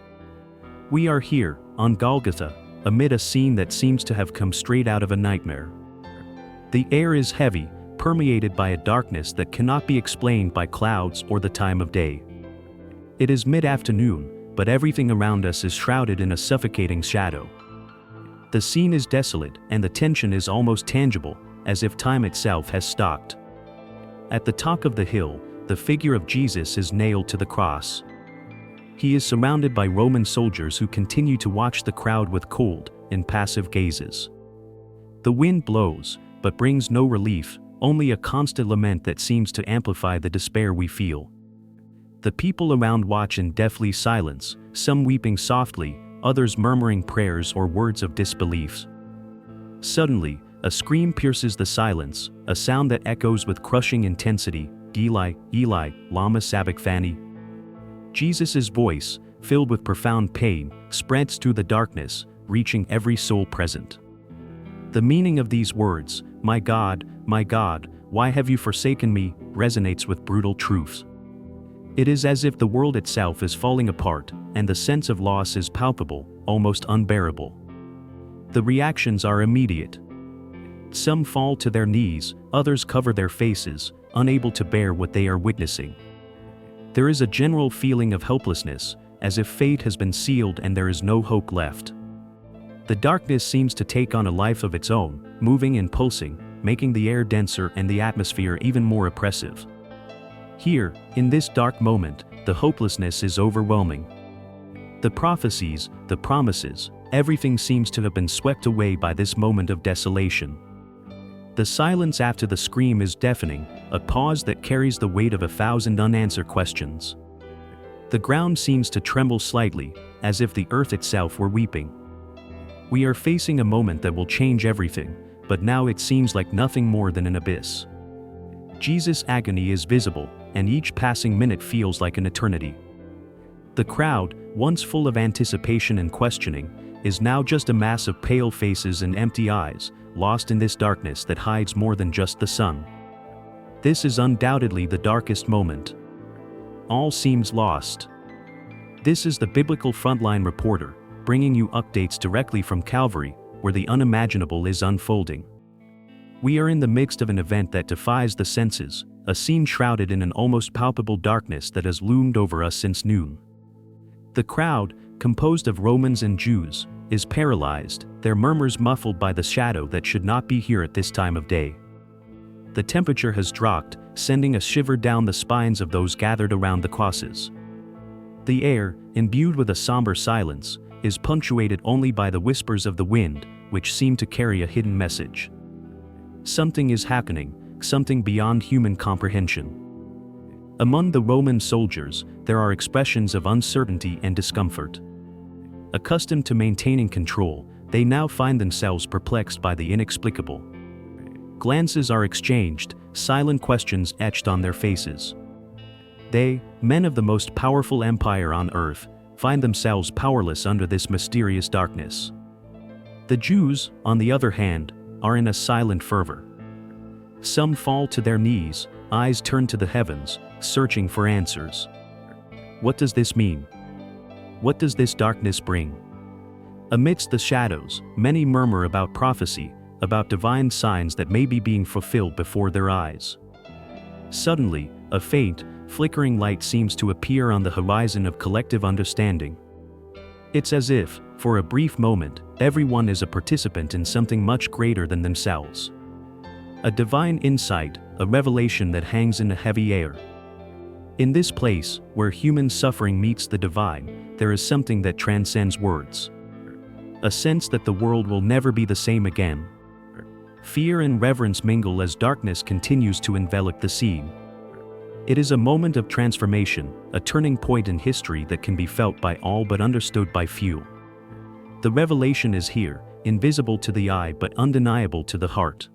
We are here, on Golgotha, amid a scene that seems to have come straight out of a nightmare. The air is heavy, permeated by a darkness that cannot be explained by clouds or the time of day. It is mid-afternoon, but everything around us is shrouded in a suffocating shadow. The scene is desolate, and the tension is almost tangible, as if time itself has stopped. At the top of the hill, the figure of Jesus is nailed to the cross. He is surrounded by Roman soldiers who continue to watch the crowd with cold, impassive gazes. The wind blows, but brings no relief, only a constant lament that seems to amplify the despair we feel. The people around watch in deathly silence, some weeping softly, others murmuring prayers or words of disbelief. Suddenly, a scream pierces the silence, a sound that echoes with crushing intensity, "Eli, Eli, lama sabachthani?" Jesus' voice, filled with profound pain, spreads through the darkness, reaching every soul present. The meaning of these words, my God, why have you forsaken me?" resonates with brutal truth. It is as if the world itself is falling apart, and the sense of loss is palpable, almost unbearable. The reactions are immediate. Some fall to their knees, others cover their faces, unable to bear what they are witnessing. There is a general feeling of helplessness, as if fate has been sealed and there is no hope left. The darkness seems to take on a life of its own, moving and pulsing, making the air denser and the atmosphere even more oppressive. Here, in this dark moment, the hopelessness is overwhelming. The prophecies, the promises, everything seems to have been swept away by this moment of desolation. The silence after the scream is deafening, a pause that carries the weight of 1,000 unanswered questions. The ground seems to tremble slightly, as if the earth itself were weeping. We are facing a moment that will change everything, but now it seems like nothing more than an abyss. Jesus' agony is visible, and each passing minute feels like an eternity. The crowd, once full of anticipation and questioning, is now just a mass of pale faces and empty eyes, lost in this darkness that hides more than just the sun. This is undoubtedly the darkest moment. All seems lost. This is the biblical Frontline Reporter, bringing you updates directly from Calvary, where the unimaginable is unfolding. We are in the midst of an event that defies the senses, a scene shrouded in an almost palpable darkness that has loomed over us since noon. The crowd, composed of Romans and Jews, is paralyzed, their murmurs muffled by the shadow that should not be here at this time of day. The temperature has dropped, sending a shiver down the spines of those gathered around the crosses. The air, imbued with a somber silence, is punctuated only by the whispers of the wind, which seem to carry a hidden message. Something is happening, something beyond human comprehension. Among the Roman soldiers, there are expressions of uncertainty and discomfort. Accustomed to maintaining control, they now find themselves perplexed by the inexplicable. Glances are exchanged, silent questions etched on their faces. They, men of the most powerful empire on earth, find themselves powerless under this mysterious darkness. The Jews, on the other hand, are in a silent fervor. Some fall to their knees, eyes turned to the heavens, searching for answers. What does this mean? What does this darkness bring? Amidst the shadows, many murmur about prophecy, about divine signs that may be being fulfilled before their eyes. Suddenly, a faint, flickering light seems to appear on the horizon of collective understanding. It's as if, for a brief moment, everyone is a participant in something much greater than themselves. A divine insight, a revelation that hangs in a heavy air. In this place, where human suffering meets the divine, there is something that transcends words. A sense that the world will never be the same again. Fear and reverence mingle as darkness continues to envelop the scene. It is a moment of transformation, a turning point in history that can be felt by all but understood by few. The revelation is here, invisible to the eye but undeniable to the heart.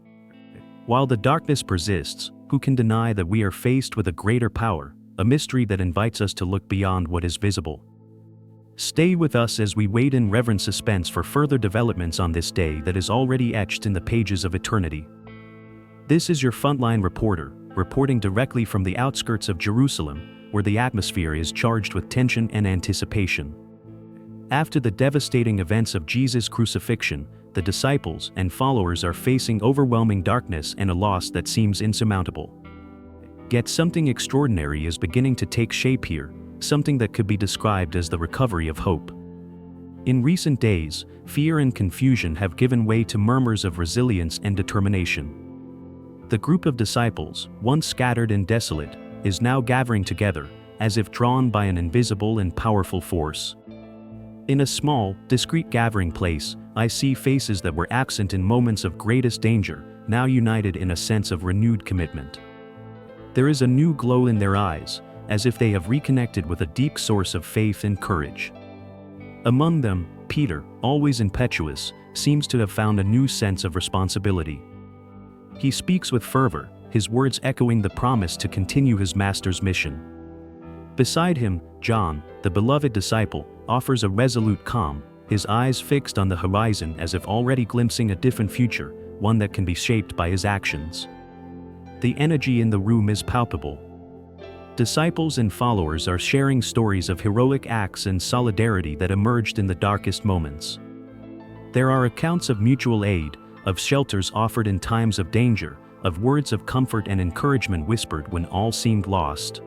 While the darkness persists, who can deny that we are faced with a greater power, a mystery that invites us to look beyond what is visible? Stay with us as we wait in reverent suspense for further developments on this day that is already etched in the pages of eternity. This is your Frontline Reporter, reporting directly from the outskirts of Jerusalem, where the atmosphere is charged with tension and anticipation. After the devastating events of Jesus' crucifixion, the disciples and followers are facing overwhelming darkness and a loss that seems insurmountable. Yet something extraordinary is beginning to take shape here, something that could be described as the recovery of hope. In recent days, fear and confusion have given way to murmurs of resilience and determination. The group of disciples, once scattered and desolate, is now gathering together, as if drawn by an invisible and powerful force. In a small, discreet gathering place, I see faces that were absent in moments of greatest danger, now united in a sense of renewed commitment. There is a new glow in their eyes, as if they have reconnected with a deep source of faith and courage. Among them, Peter, always impetuous, seems to have found a new sense of responsibility. He speaks with fervor, his words echoing the promise to continue his master's mission. Beside him, John, the beloved disciple, offers a resolute calm, his eyes fixed on the horizon as if already glimpsing a different future, one that can be shaped by his actions. The energy in the room is palpable. Disciples and followers are sharing stories of heroic acts and solidarity that emerged in the darkest moments. There are accounts of mutual aid, of shelters offered in times of danger, of words of comfort and encouragement whispered when all seemed lost.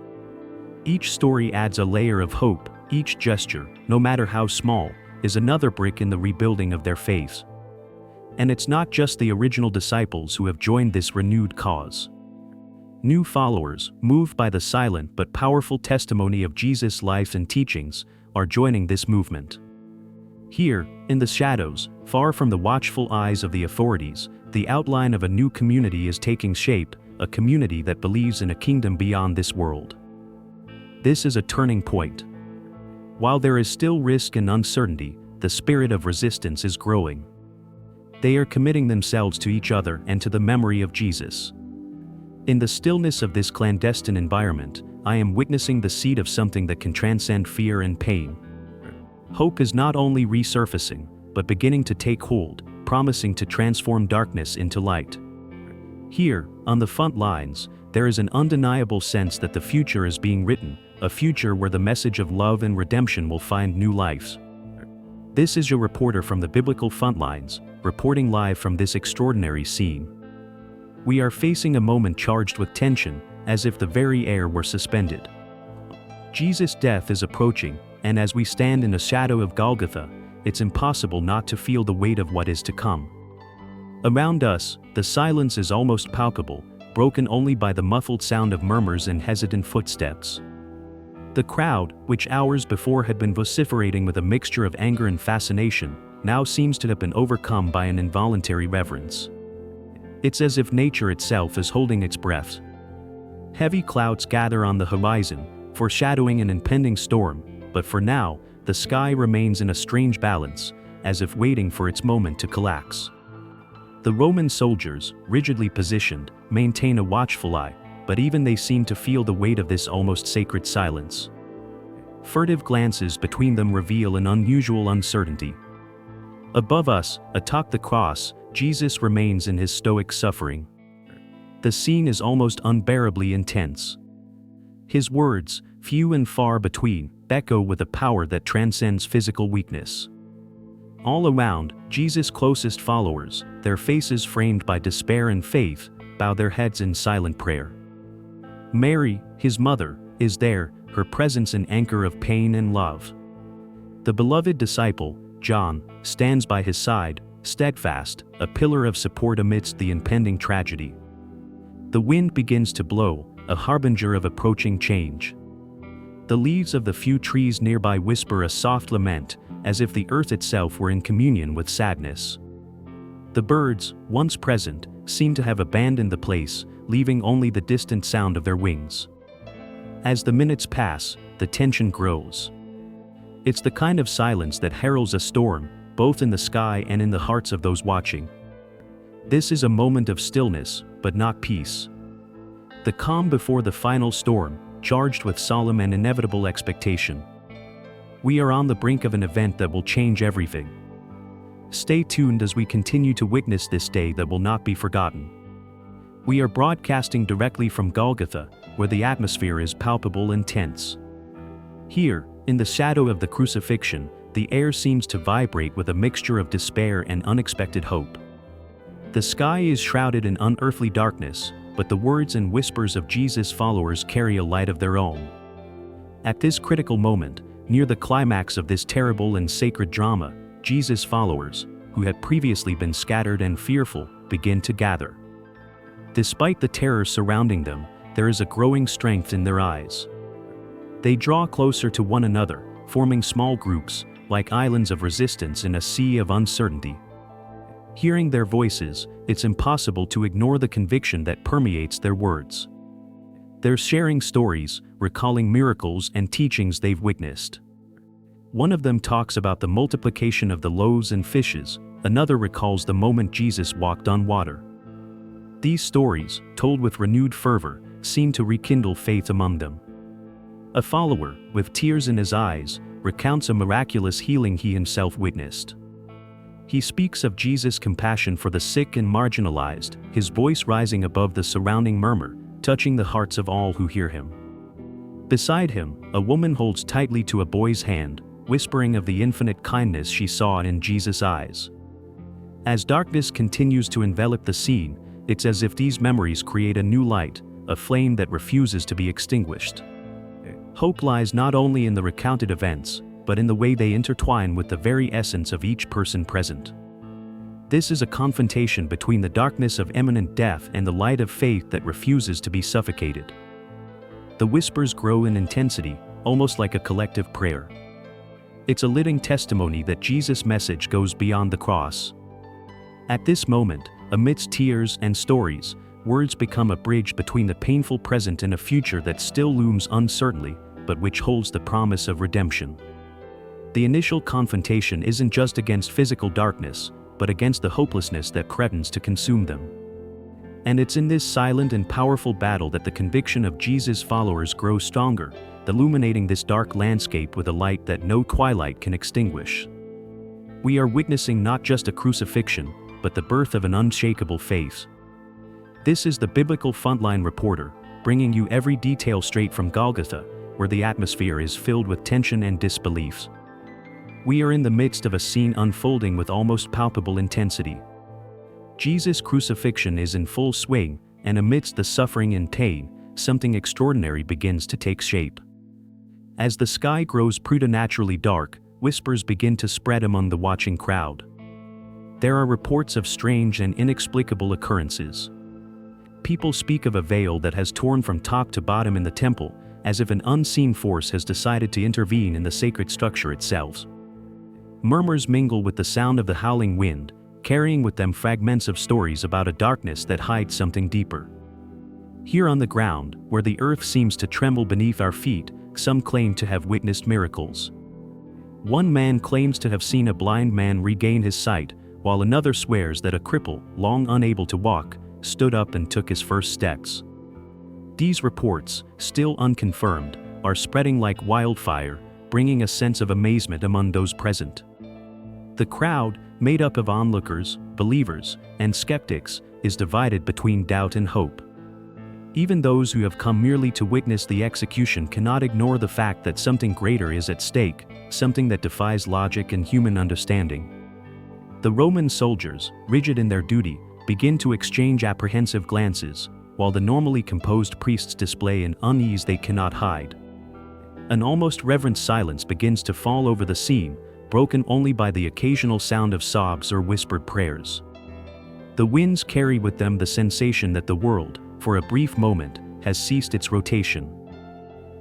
Each story adds a layer of hope, each gesture, no matter how small, is another brick in the rebuilding of their faith. And it's not just the original disciples who have joined this renewed cause. New followers, moved by the silent but powerful testimony of Jesus' life and teachings, are joining this movement. Here, in the shadows, far from the watchful eyes of the authorities, the outline of a new community is taking shape, a community that believes in a kingdom beyond this world. This is a turning point. While there is still risk and uncertainty, the spirit of resistance is growing. They are committing themselves to each other and to the memory of Jesus. In the stillness of this clandestine environment, I am witnessing the seed of something that can transcend fear and pain. Hope is not only resurfacing, but beginning to take hold, promising to transform darkness into light. Here, on the front lines, there is an undeniable sense that the future is being written, a future where the message of love and redemption will find new lives. This is your reporter from the biblical frontlines, reporting live from this extraordinary scene. We are facing a moment charged with tension, as if the very air were suspended. Jesus' death is approaching, and as we stand in the shadow of Golgotha, it's impossible not to feel the weight of what is to come. Around us, the silence is almost palpable, broken only by the muffled sound of murmurs and hesitant footsteps. The crowd, which hours before had been vociferating with a mixture of anger and fascination, now seems to have been overcome by an involuntary reverence. It's as if nature itself is holding its breath. Heavy clouds gather on the horizon, foreshadowing an impending storm, but for now, the sky remains in a strange balance, as if waiting for its moment to collapse. The Roman soldiers, rigidly positioned, maintain a watchful eye, but even they seem to feel the weight of this almost sacred silence. Furtive glances between them reveal an unusual uncertainty. Above us, atop the cross, Jesus remains in his stoic suffering. The scene is almost unbearably intense. His words, few and far between, echo with a power that transcends physical weakness. All around, Jesus' closest followers, their faces framed by despair and faith, bow their heads in silent prayer. Mary, his mother, is there, her presence an anchor of pain and love. The beloved disciple, John, stands by his side, steadfast, a pillar of support amidst the impending tragedy. The wind begins to blow, a harbinger of approaching change. The leaves of the few trees nearby whisper a soft lament, as if the earth itself were in communion with sadness. The birds, once present, seem to have abandoned the place, leaving only the distant sound of their wings. As the minutes pass, the tension grows. It's the kind of silence that heralds a storm, both in the sky and in the hearts of those watching. This is a moment of stillness, but not peace. The calm before the final storm, charged with solemn and inevitable expectation. We are on the brink of an event that will change everything. Stay tuned as we continue to witness this day that will not be forgotten. We are broadcasting directly from Golgotha, where the atmosphere is palpable and tense. Here, in the shadow of the Crucifixion, the air seems to vibrate with a mixture of despair and unexpected hope. The sky is shrouded in unearthly darkness, but the words and whispers of Jesus' followers carry a light of their own. At this critical moment, near the climax of this terrible and sacred drama, Jesus' followers, who had previously been scattered and fearful, begin to gather. Despite the terror surrounding them, there is a growing strength in their eyes. They draw closer to one another, forming small groups, like islands of resistance in a sea of uncertainty. Hearing their voices, it's impossible to ignore the conviction that permeates their words. They're sharing stories, recalling miracles and teachings they've witnessed. One of them talks about the multiplication of the loaves and fishes, another recalls the moment Jesus walked on water. These stories, told with renewed fervor, seem to rekindle faith among them. A follower, with tears in his eyes, recounts a miraculous healing he himself witnessed. He speaks of Jesus' compassion for the sick and marginalized, his voice rising above the surrounding murmur, touching the hearts of all who hear him. Beside him, a woman holds tightly to a boy's hand, whispering of the infinite kindness she saw in Jesus' eyes. As darkness continues to envelop the scene, it's as if these memories create a new light, a flame that refuses to be extinguished. Hope lies not only in the recounted events, but in the way they intertwine with the very essence of each person present. This is a confrontation between the darkness of imminent death and the light of faith that refuses to be suffocated. The whispers grow in intensity, almost like a collective prayer. It's a living testimony that Jesus' message goes beyond the cross. At this moment, amidst tears and stories, words become a bridge between the painful present and a future that still looms uncertainly, but which holds the promise of redemption. The initial confrontation isn't just against physical darkness, but against the hopelessness that threatens to consume them. And it's in this silent and powerful battle that the conviction of Jesus' followers grows stronger, illuminating this dark landscape with a light that no twilight can extinguish. We are witnessing not just a crucifixion, but the birth of an unshakable faith. This is the biblical Frontline Reporter, bringing you every detail straight from Golgotha, where the atmosphere is filled with tension and disbelief. We are in the midst of a scene unfolding with almost palpable intensity. Jesus' crucifixion is in full swing, and amidst the suffering and pain, something extraordinary begins to take shape. As the sky grows preternaturally dark, whispers begin to spread among the watching crowd. There are reports of strange and inexplicable occurrences. People speak of a veil that has torn from top to bottom in the temple, as if an unseen force has decided to intervene in the sacred structure itself. Murmurs mingle with the sound of the howling wind, carrying with them fragments of stories about a darkness that hides something deeper. Here on the ground, where the earth seems to tremble beneath our feet, some claim to have witnessed miracles. One man claims to have seen a blind man regain his sight, while another swears that a cripple, long unable to walk, stood up and took his first steps. These reports, still unconfirmed, are spreading like wildfire, bringing a sense of amazement among those present. The crowd, made up of onlookers, believers, and skeptics, is divided between doubt and hope. Even those who have come merely to witness the execution cannot ignore the fact that something greater is at stake, something that defies logic and human understanding. The Roman soldiers, rigid in their duty, begin to exchange apprehensive glances, while the normally composed priests display an unease they cannot hide. An almost reverent silence begins to fall over the scene, broken only by the occasional sound of sobs or whispered prayers. The winds carry with them the sensation that the world, for a brief moment, has ceased its rotation.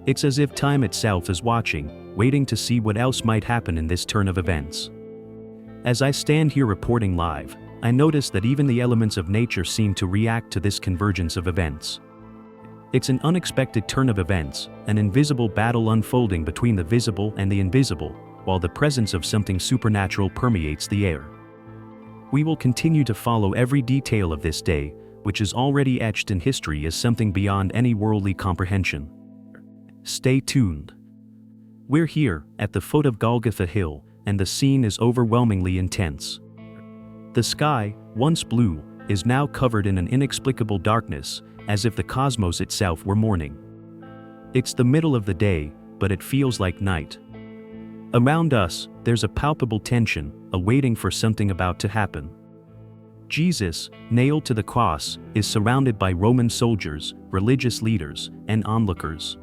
It's as if time itself is watching, waiting to see what else might happen in this turn of events. As I stand here reporting live, I notice that even the elements of nature seem to react to this convergence of events. It's an unexpected turn of events, an invisible battle unfolding between the visible and the invisible, while the presence of something supernatural permeates the air. We will continue to follow every detail of this day, which is already etched in history as something beyond any worldly comprehension. Stay tuned. We're here, at the foot of Golgotha Hill, and the scene is overwhelmingly intense. The sky, once blue, is now covered in an inexplicable darkness, as if the cosmos itself were mourning. It's the middle of the day, but it feels like night. Around us, there's a palpable tension, a waiting for something about to happen. Jesus, nailed to the cross, is surrounded by Roman soldiers, religious leaders, and onlookers.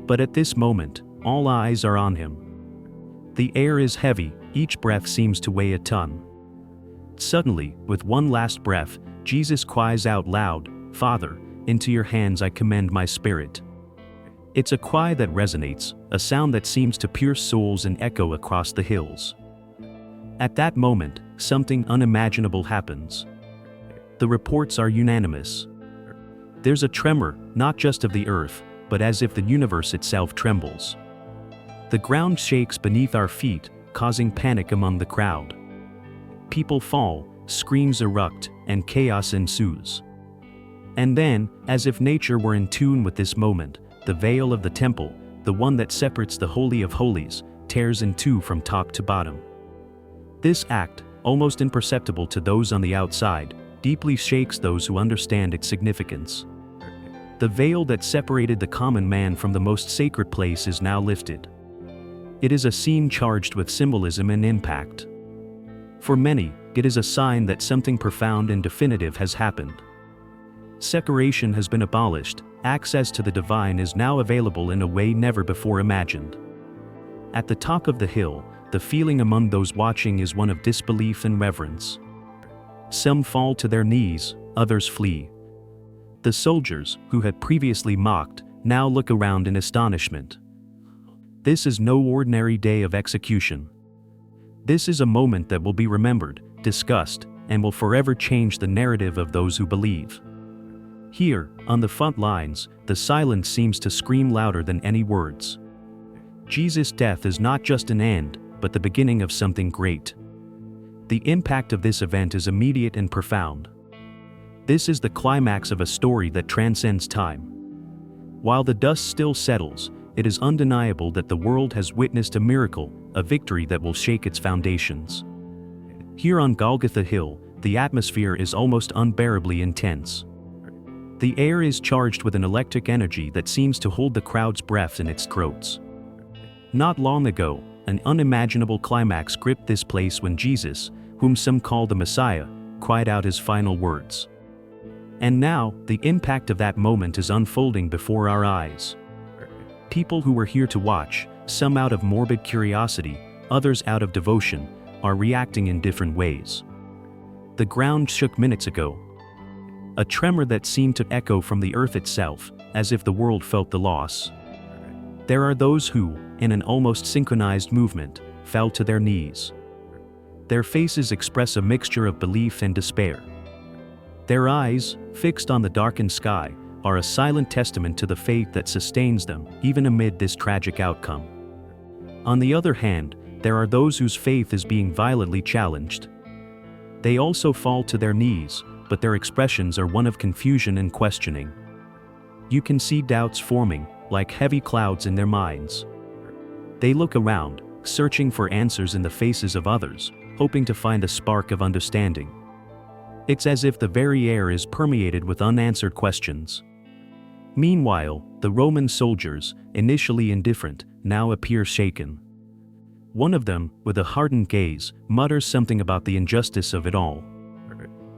But at this moment, all eyes are on him. The air is heavy, each breath seems to weigh a ton. Suddenly, with one last breath, Jesus cries out loud, "Father, into your hands I commend my spirit." It's a cry that resonates, a sound that seems to pierce souls and echo across the hills. At that moment, something unimaginable happens. The reports are unanimous. There's a tremor, not just of the earth, but as if the universe itself trembles. The ground shakes beneath our feet, causing panic among the crowd. People fall, screams erupt, and chaos ensues. And then, as if nature were in tune with this moment, the veil of the temple, the one that separates the Holy of Holies, tears in two from top to bottom. This act, almost imperceptible to those on the outside, deeply shakes those who understand its significance. The veil that separated the common man from the most sacred place is now lifted. It is a scene charged with symbolism and impact. For many, it is a sign that something profound and definitive has happened. Separation has been abolished, access to the divine is now available in a way never before imagined. At the top of the hill, the feeling among those watching is one of disbelief and reverence. Some fall to their knees, others flee. The soldiers, who had previously mocked, now look around in astonishment. This is no ordinary day of execution. This is a moment that will be remembered, discussed, and will forever change the narrative of those who believe. Here, on the front lines, the silence seems to scream louder than any words. Jesus' death is not just an end, but the beginning of something great. The impact of this event is immediate and profound. This is the climax of a story that transcends time. While the dust still settles, it is undeniable that the world has witnessed a miracle, a victory that will shake its foundations. Here on Golgotha Hill, the atmosphere is almost unbearably intense. The air is charged with an electric energy that seems to hold the crowd's breath in its throats. Not long ago, an unimaginable climax gripped this place when Jesus, whom some call the Messiah, cried out his final words. And now, the impact of that moment is unfolding before our eyes. People who were here to watch, some out of morbid curiosity, others out of devotion, are reacting in different ways. The ground shook minutes ago. A tremor that seemed to echo from the earth itself, as if the world felt the loss. There are those who, in an almost synchronized movement, fell to their knees. Their faces express a mixture of belief and despair. Their eyes, fixed on the darkened sky, are a silent testament to the faith that sustains them, even amid this tragic outcome. On the other hand, there are those whose faith is being violently challenged. They also fall to their knees, but their expressions are one of confusion and questioning. You can see doubts forming, like heavy clouds in their minds. They look around, searching for answers in the faces of others, hoping to find a spark of understanding. It's as if the very air is permeated with unanswered questions. Meanwhile, the Roman soldiers, initially indifferent, now appear shaken. One of them, with a hardened gaze, mutters something about the injustice of it all.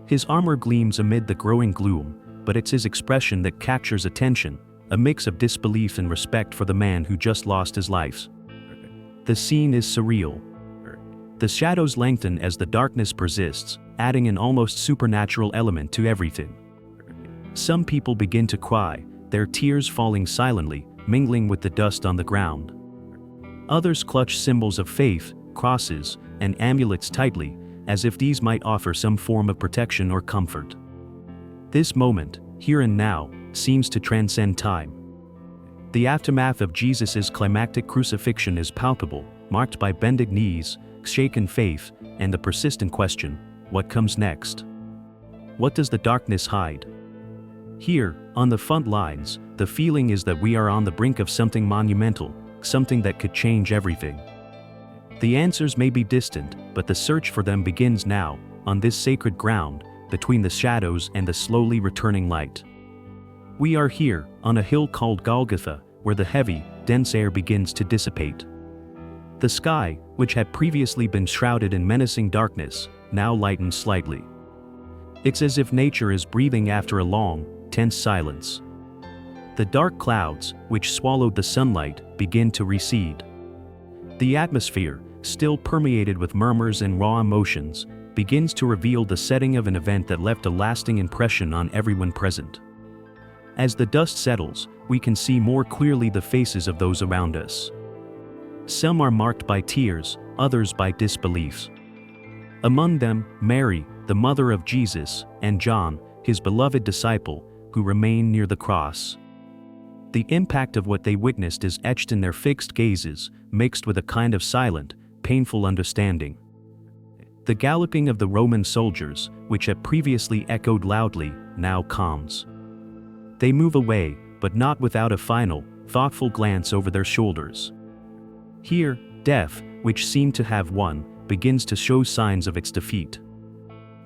His armor gleams amid the growing gloom, but it's his expression that captures attention, a mix of disbelief and respect for the man who just lost his life. The scene is surreal. The shadows lengthen as the darkness persists, adding an almost supernatural element to everything. Some people begin to cry, their tears falling silently, mingling with the dust on the ground. Others clutch symbols of faith, crosses, and amulets tightly, as if these might offer some form of protection or comfort. This moment, here and now, seems to transcend time. The aftermath of Jesus' climactic crucifixion is palpable, marked by bended knees, shaken faith, and the persistent question, what comes next? What does the darkness hide? Here, on the front lines, the feeling is that we are on the brink of something monumental, something that could change everything. The answers may be distant, but the search for them begins now, on this sacred ground, between the shadows and the slowly returning light. We are here, on a hill called Golgotha, where the heavy, dense air begins to dissipate. The sky, which had previously been shrouded in menacing darkness, now lightens slightly. It's as if nature is breathing after a long, tense silence. The dark clouds, which swallowed the sunlight, begin to recede. The atmosphere, still permeated with murmurs and raw emotions, begins to reveal the setting of an event that left a lasting impression on everyone present. As the dust settles, we can see more clearly the faces of those around us. Some are marked by tears, others by disbelief. Among them, Mary, the mother of Jesus, and John, his beloved disciple, who remain near the cross. The impact of what they witnessed is etched in their fixed gazes, mixed with a kind of silent, painful understanding. The galloping of the Roman soldiers, which had previously echoed loudly, now calms. They move away, but not without a final, thoughtful glance over their shoulders. Here, death, which seemed to have won, begins to show signs of its defeat.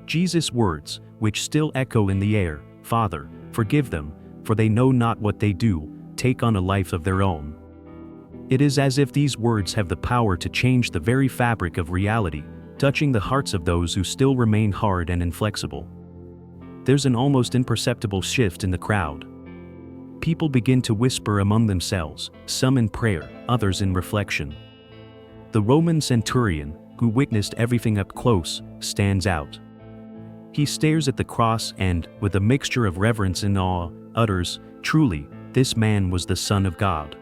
Jesus' words, which still echo in the air, "Father, forgive them, for they know not what they do," take on a life of their own. It is as if these words have the power to change the very fabric of reality, touching the hearts of those who still remain hard and inflexible. There's an almost imperceptible shift in the crowd. People begin to whisper among themselves, some in prayer, others in reflection. The Roman centurion, who witnessed everything up close, stands out. He stares at the cross and, with a mixture of reverence and awe, utters, "Truly, this man was the Son of God."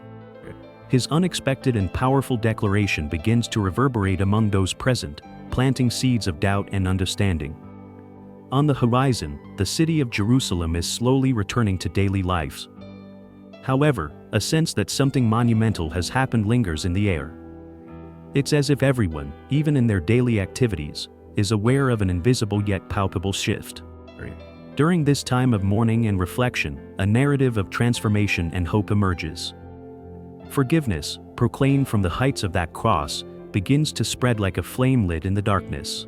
His unexpected and powerful declaration begins to reverberate among those present, planting seeds of doubt and understanding. On the horizon, the city of Jerusalem is slowly returning to daily life. However, a sense that something monumental has happened lingers in the air. It's as if everyone, even in their daily activities, is aware of an invisible yet palpable shift. During this time of mourning and reflection, a narrative of transformation and hope emerges. Forgiveness, proclaimed from the heights of that cross, begins to spread like a flame lit in the darkness.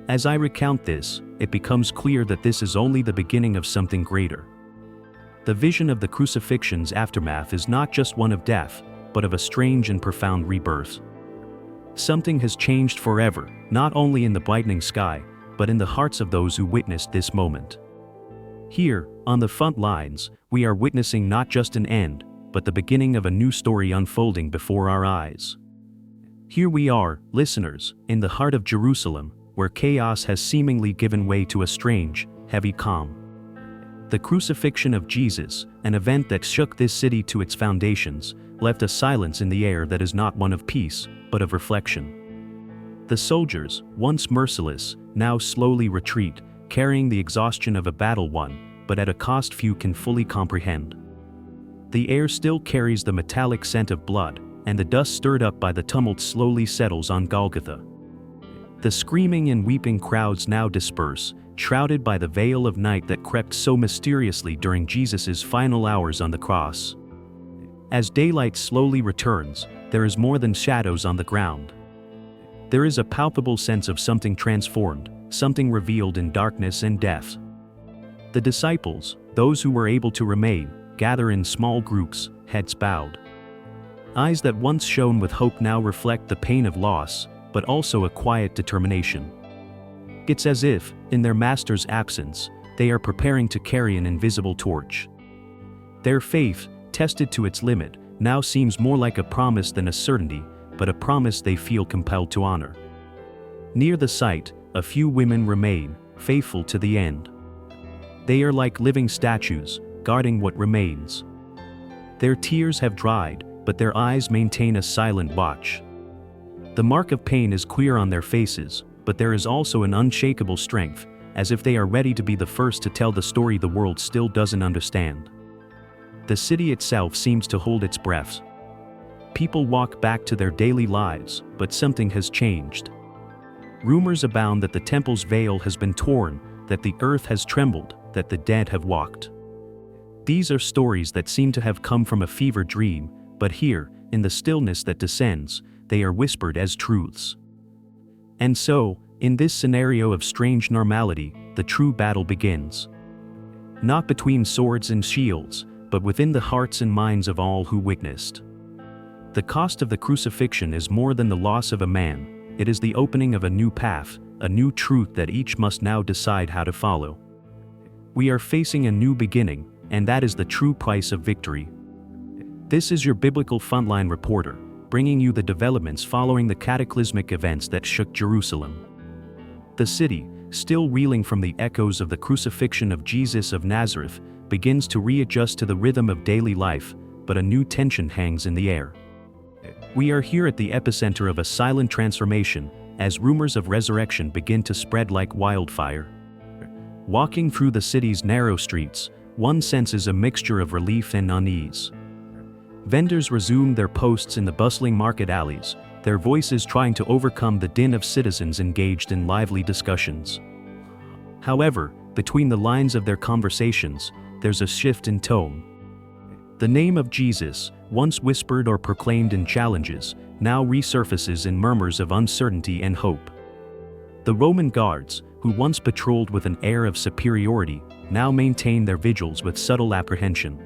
As I recount this, it becomes clear that this is only the beginning of something greater. The vision of the crucifixion's aftermath is not just one of death, but of a strange and profound rebirth. Something has changed forever, not only in the brightening sky, but in the hearts of those who witnessed this moment. Here, on the front lines, we are witnessing not just an end, but the beginning of a new story unfolding before our eyes. Here we are, listeners, in the heart of Jerusalem, where chaos has seemingly given way to a strange, heavy calm. The crucifixion of Jesus, an event that shook this city to its foundations, left a silence in the air that is not one of peace, but of reflection. The soldiers, once merciless, now slowly retreat, carrying the exhaustion of a battle won, but at a cost few can fully comprehend. The air still carries the metallic scent of blood, and the dust stirred up by the tumult slowly settles on Golgotha. The screaming and weeping crowds now disperse, shrouded by the veil of night that crept so mysteriously during Jesus' final hours on the cross. As daylight slowly returns, there is more than shadows on the ground. There is a palpable sense of something transformed, something revealed in darkness and death. The disciples, those who were able to remain, gather in small groups, heads bowed. Eyes that once shone with hope now reflect the pain of loss, but also a quiet determination. It's as if, in their master's absence, they are preparing to carry an invisible torch. Their faith, tested to its limit, now seems more like a promise than a certainty, but a promise they feel compelled to honor. Near the site, a few women remain, faithful to the end. They are like living statues, guarding what remains. Their tears have dried, but their eyes maintain a silent watch. The mark of pain is clear on their faces, but there is also an unshakable strength, as if they are ready to be the first to tell the story the world still doesn't understand. The city itself seems to hold its breath. People walk back to their daily lives, but something has changed. Rumors abound that the temple's veil has been torn, that the earth has trembled, that the dead have walked. These are stories that seem to have come from a fever dream, but here, in the stillness that descends, they are whispered as truths. And so, in this scenario of strange normality, the true battle begins. Not between swords and shields, but within the hearts and minds of all who witnessed. The cost of the crucifixion is more than the loss of a man, it is the opening of a new path, a new truth that each must now decide how to follow. We are facing a new beginning, and that is the true price of victory. This is your biblical Frontline Reporter, bringing you the developments following the cataclysmic events that shook Jerusalem. The city, still reeling from the echoes of the crucifixion of Jesus of Nazareth, begins to readjust to the rhythm of daily life, but a new tension hangs in the air. We are here at the epicenter of a silent transformation, as rumors of resurrection begin to spread like wildfire. Walking through the city's narrow streets, one senses a mixture of relief and unease. Vendors resume their posts in the bustling market alleys, their voices trying to overcome the din of citizens engaged in lively discussions. However, between the lines of their conversations, there's a shift in tone. The name of Jesus, once whispered or proclaimed in challenges, now resurfaces in murmurs of uncertainty and hope. The Roman guards, who once patrolled with an air of superiority, now maintain their vigils with subtle apprehension.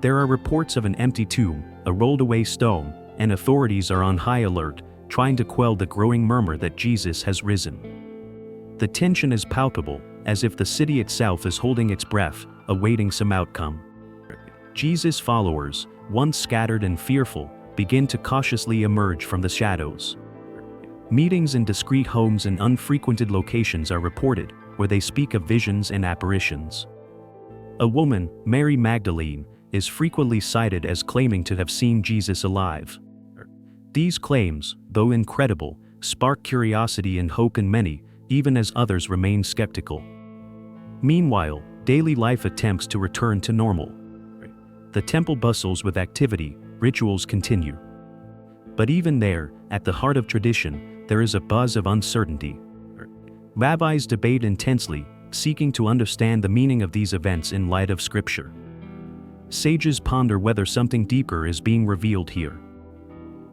There are reports of an empty tomb, a rolled-away stone, and authorities are on high alert, trying to quell the growing murmur that Jesus has risen. The tension is palpable, as if the city itself is holding its breath, awaiting some outcome. Jesus' followers, once scattered and fearful, begin to cautiously emerge from the shadows. Meetings in discreet homes and unfrequented locations are reported, where they speak of visions and apparitions. A woman, Mary Magdalene, is frequently cited as claiming to have seen Jesus alive. These claims, though incredible, spark curiosity and hope in many, even as others remain skeptical. Meanwhile, daily life attempts to return to normal. The temple bustles with activity, rituals continue. But even there, at the heart of tradition, there is a buzz of uncertainty. Rabbis debate intensely, seeking to understand the meaning of these events in light of Scripture. Sages ponder whether something deeper is being revealed here.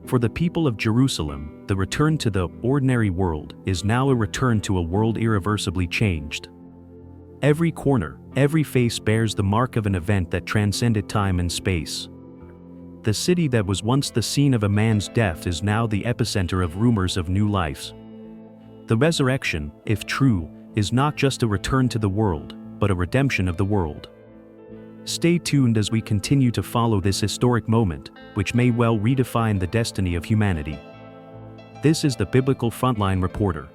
For the people of Jerusalem, the return to the ordinary world is now a return to a world irreversibly changed. Every corner, every face bears the mark of an event that transcended time and space. The city that was once the scene of a man's death is now the epicenter of rumors of new lives. The resurrection, if true, is not just a return to the world, but a redemption of the world. Stay tuned as we continue to follow this historic moment, which may well redefine the destiny of humanity. This is the Biblical Frontline Reporter.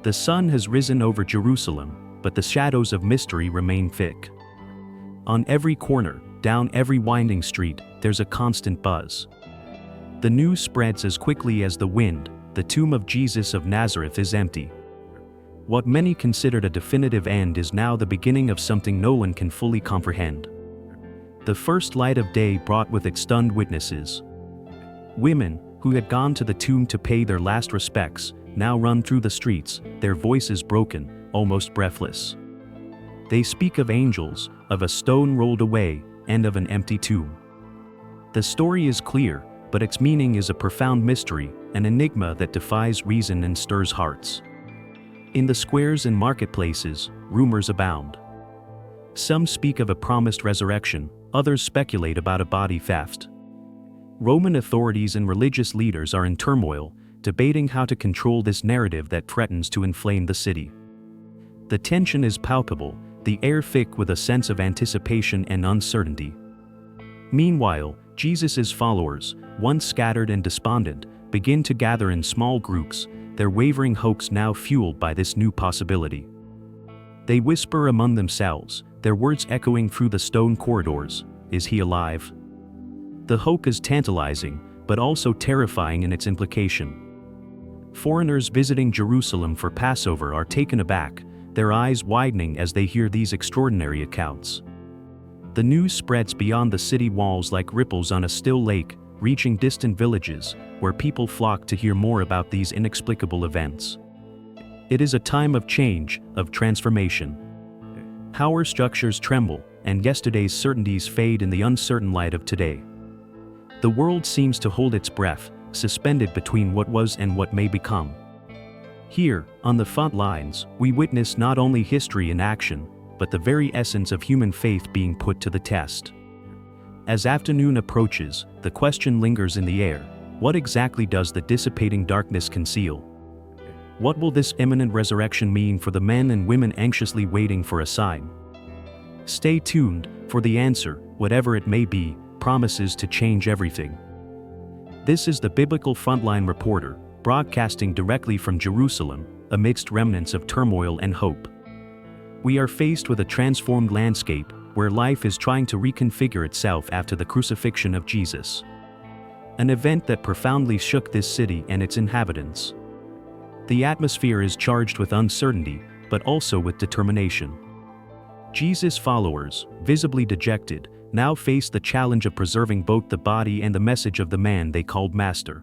The sun has risen over Jerusalem, but the shadows of mystery remain thick. On every corner, down every winding street, there's a constant buzz. The news spreads as quickly as the wind. The tomb of Jesus of Nazareth is empty. What many considered a definitive end is now the beginning of something no one can fully comprehend. The first light of day brought with it stunned witnesses. Women, who had gone to the tomb to pay their last respects, now run through the streets, their voices broken, almost breathless. They speak of angels, of a stone rolled away, and of an empty tomb. The story is clear, but its meaning is a profound mystery, an enigma that defies reason and stirs hearts. In the squares and marketplaces, rumors abound. Some speak of a promised resurrection, others speculate about a body theft. Roman authorities and religious leaders are in turmoil, debating how to control this narrative that threatens to inflame the city. The tension is palpable, the air thick with a sense of anticipation and uncertainty. Meanwhile, Jesus' followers, once scattered and despondent, begin to gather in small groups, their wavering hopes now fueled by this new possibility. They whisper among themselves, their words echoing through the stone corridors, "Is he alive?" The hope is tantalizing, but also terrifying in its implication. Foreigners visiting Jerusalem for Passover are taken aback, their eyes widening as they hear these extraordinary accounts. The news spreads beyond the city walls like ripples on a still lake, reaching distant villages, where people flock to hear more about these inexplicable events. It is a time of change, of transformation. Power structures tremble, and yesterday's certainties fade in the uncertain light of today. The world seems to hold its breath, suspended between what was and what may become. Here, on the front lines, we witness not only history in action, but the very essence of human faith being put to the test. As afternoon approaches, the question lingers in the air: what exactly does the dissipating darkness conceal? What will this imminent resurrection mean for the men and women anxiously waiting for a sign? Stay tuned, for the answer, whatever it may be, promises to change everything. This is the Biblical Frontline Reporter, broadcasting directly from Jerusalem, amidst remnants of turmoil and hope. We are faced with a transformed landscape, where life is trying to reconfigure itself after the crucifixion of Jesus. An event that profoundly shook this city and its inhabitants. The atmosphere is charged with uncertainty, but also with determination. Jesus' followers, visibly dejected, now face the challenge of preserving both the body and the message of the man they called Master.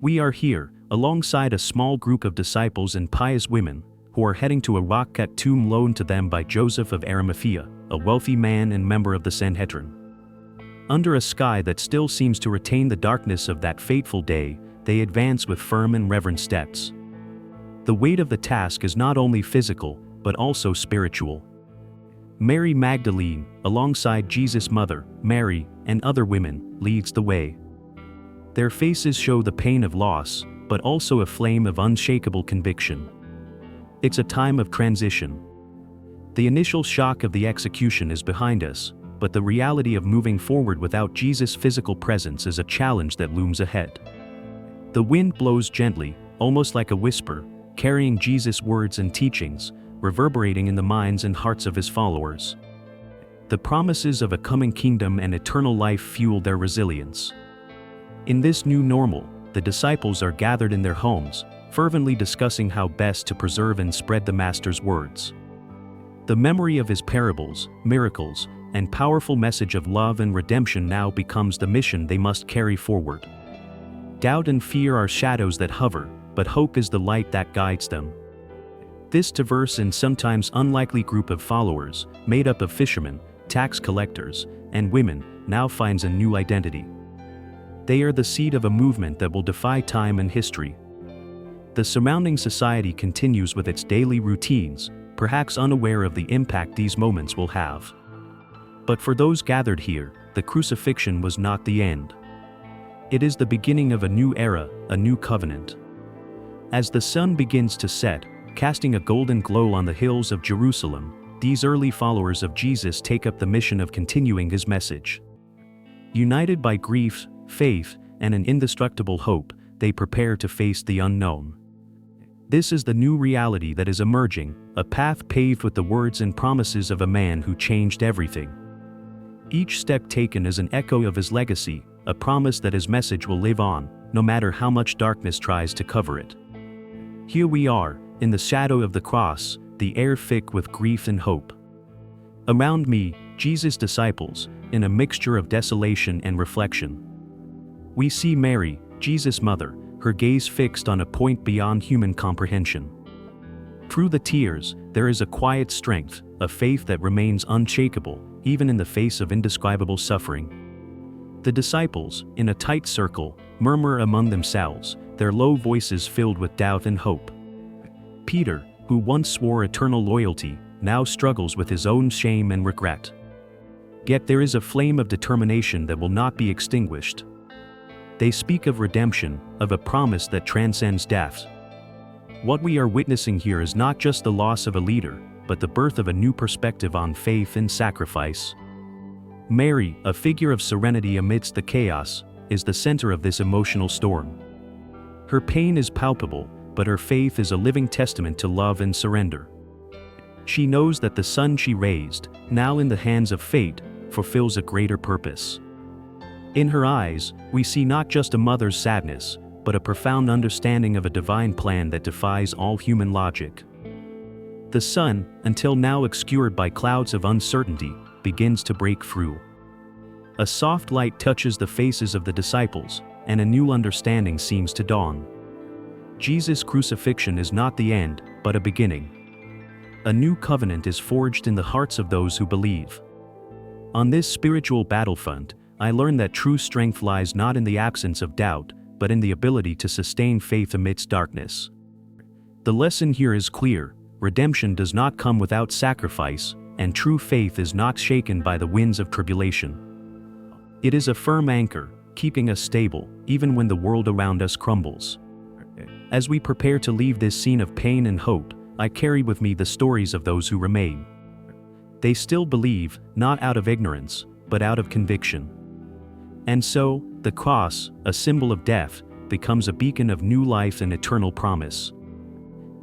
We are here, alongside a small group of disciples and pious women, who are heading to a rock-cut tomb loaned to them by Joseph of Arimathea, a wealthy man and member of the Sanhedrin. Under a sky that still seems to retain the darkness of that fateful day, they advance with firm and reverent steps. The weight of the task is not only physical, but also spiritual. Mary Magdalene, alongside Jesus' mother, Mary, and other women, leads the way. Their faces show the pain of loss, but also a flame of unshakable conviction. It's a time of transition. The initial shock of the execution is behind us, but the reality of moving forward without Jesus' physical presence is a challenge that looms ahead. The wind blows gently, almost like a whisper, carrying Jesus' words and teachings, reverberating in the minds and hearts of his followers. The promises of a coming kingdom and eternal life fuel their resilience. In this new normal, the disciples are gathered in their homes, fervently discussing how best to preserve and spread the Master's words. The memory of his parables, miracles, and powerful message of love and redemption now becomes the mission they must carry forward. Doubt and fear are shadows that hover, but hope is the light that guides them. This diverse and sometimes unlikely group of followers, made up of fishermen, tax collectors, and women, now finds a new identity. They are the seed of a movement that will defy time and history. The surrounding society continues with its daily routines, perhaps unaware of the impact these moments will have. But for those gathered here, the crucifixion was not the end. It is the beginning of a new era, a new covenant. As the sun begins to set, casting a golden glow on the hills of Jerusalem, these early followers of Jesus take up the mission of continuing his message. United by grief, faith, and an indestructible hope, they prepare to face the unknown. This is the new reality that is emerging, a path paved with the words and promises of a man who changed everything. Each step taken is an echo of his legacy, a promise that his message will live on, no matter how much darkness tries to cover it. Here we are, in the shadow of the cross, the air thick with grief and hope. Around me, Jesus' disciples, in a mixture of desolation and reflection. We see Mary, Jesus' mother, her gaze fixed on a point beyond human comprehension. Through the tears, there is a quiet strength, a faith that remains unshakable, even in the face of indescribable suffering. The disciples, in a tight circle, murmur among themselves, their low voices filled with doubt and hope. Peter, who once swore eternal loyalty, now struggles with his own shame and regret. Yet there is a flame of determination that will not be extinguished. They speak of redemption, of a promise that transcends death. What we are witnessing here is not just the loss of a leader, but the birth of a new perspective on faith and sacrifice. Mary, a figure of serenity amidst the chaos, is the center of this emotional storm. Her pain is palpable, but her faith is a living testament to love and surrender. She knows that the son she raised, now in the hands of fate, fulfills a greater purpose. In her eyes, we see not just a mother's sadness, but a profound understanding of a divine plan that defies all human logic. The sun, until now obscured by clouds of uncertainty, begins to break through. A soft light touches the faces of the disciples, and a new understanding seems to dawn. Jesus' crucifixion is not the end, but a beginning. A new covenant is forged in the hearts of those who believe. On this spiritual battlefront, I learned that true strength lies not in the absence of doubt, but in the ability to sustain faith amidst darkness. The lesson here is clear: redemption does not come without sacrifice, and true faith is not shaken by the winds of tribulation. It is a firm anchor, keeping us stable, even when the world around us crumbles. As we prepare to leave this scene of pain and hope, I carry with me the stories of those who remain. They still believe, not out of ignorance, but out of conviction. And so, the cross, a symbol of death, becomes a beacon of new life and eternal promise.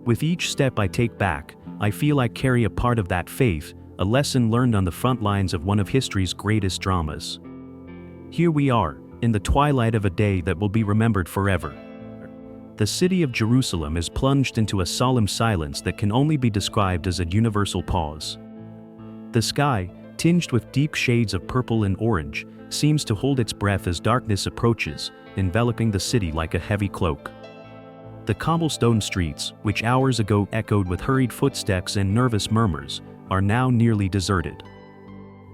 With each step I take back, I feel I carry a part of that faith, a lesson learned on the front lines of one of history's greatest dramas. Here we are, in the twilight of a day that will be remembered forever. The city of Jerusalem is plunged into a solemn silence that can only be described as a universal pause. The sky, tinged with deep shades of purple and orange, seems to hold its breath as darkness approaches, enveloping the city like a heavy cloak. The cobblestone streets, which hours ago echoed with hurried footsteps and nervous murmurs, are now nearly deserted.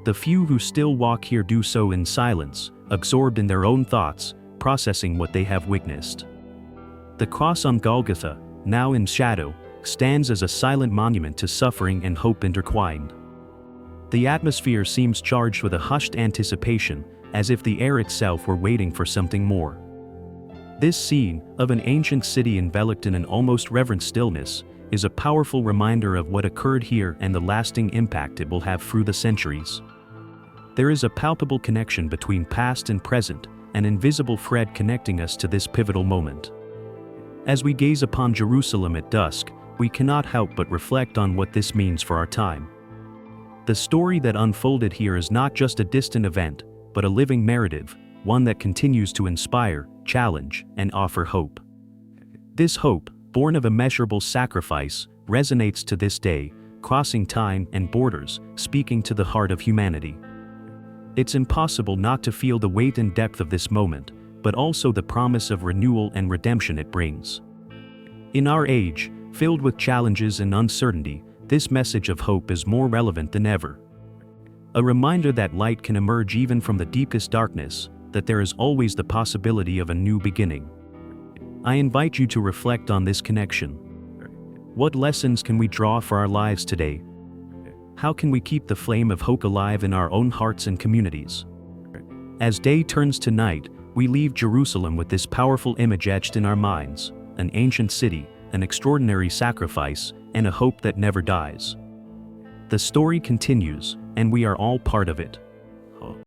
The few who still walk here do so in silence, absorbed in their own thoughts, processing what they have witnessed. The cross on Golgotha, now in shadow, stands as a silent monument to suffering and hope intertwined. The atmosphere seems charged with a hushed anticipation, as if the air itself were waiting for something more. This scene, of an ancient city enveloped in an almost reverent stillness, is a powerful reminder of what occurred here and the lasting impact it will have through the centuries. There is a palpable connection between past and present, an invisible thread connecting us to this pivotal moment. As we gaze upon Jerusalem at dusk, we cannot help but reflect on what this means for our time. The story that unfolded here is not just a distant event, but a living narrative, one that continues to inspire, challenge, and offer hope. This hope, born of immeasurable sacrifice, resonates to this day, crossing time and borders, speaking to the heart of humanity. It's impossible not to feel the weight and depth of this moment, but also the promise of renewal and redemption it brings. In our age, filled with challenges and uncertainty, this message of hope is more relevant than ever. A reminder that light can emerge even from the deepest darkness, that there is always the possibility of a new beginning. I invite you to reflect on this connection. What lessons can we draw for our lives today? How can we keep the flame of hope alive in our own hearts and communities? As day turns to night, we leave Jerusalem with this powerful image etched in our minds: an ancient city, an extraordinary sacrifice, and a hope that never dies. The story continues, and we are all part of it.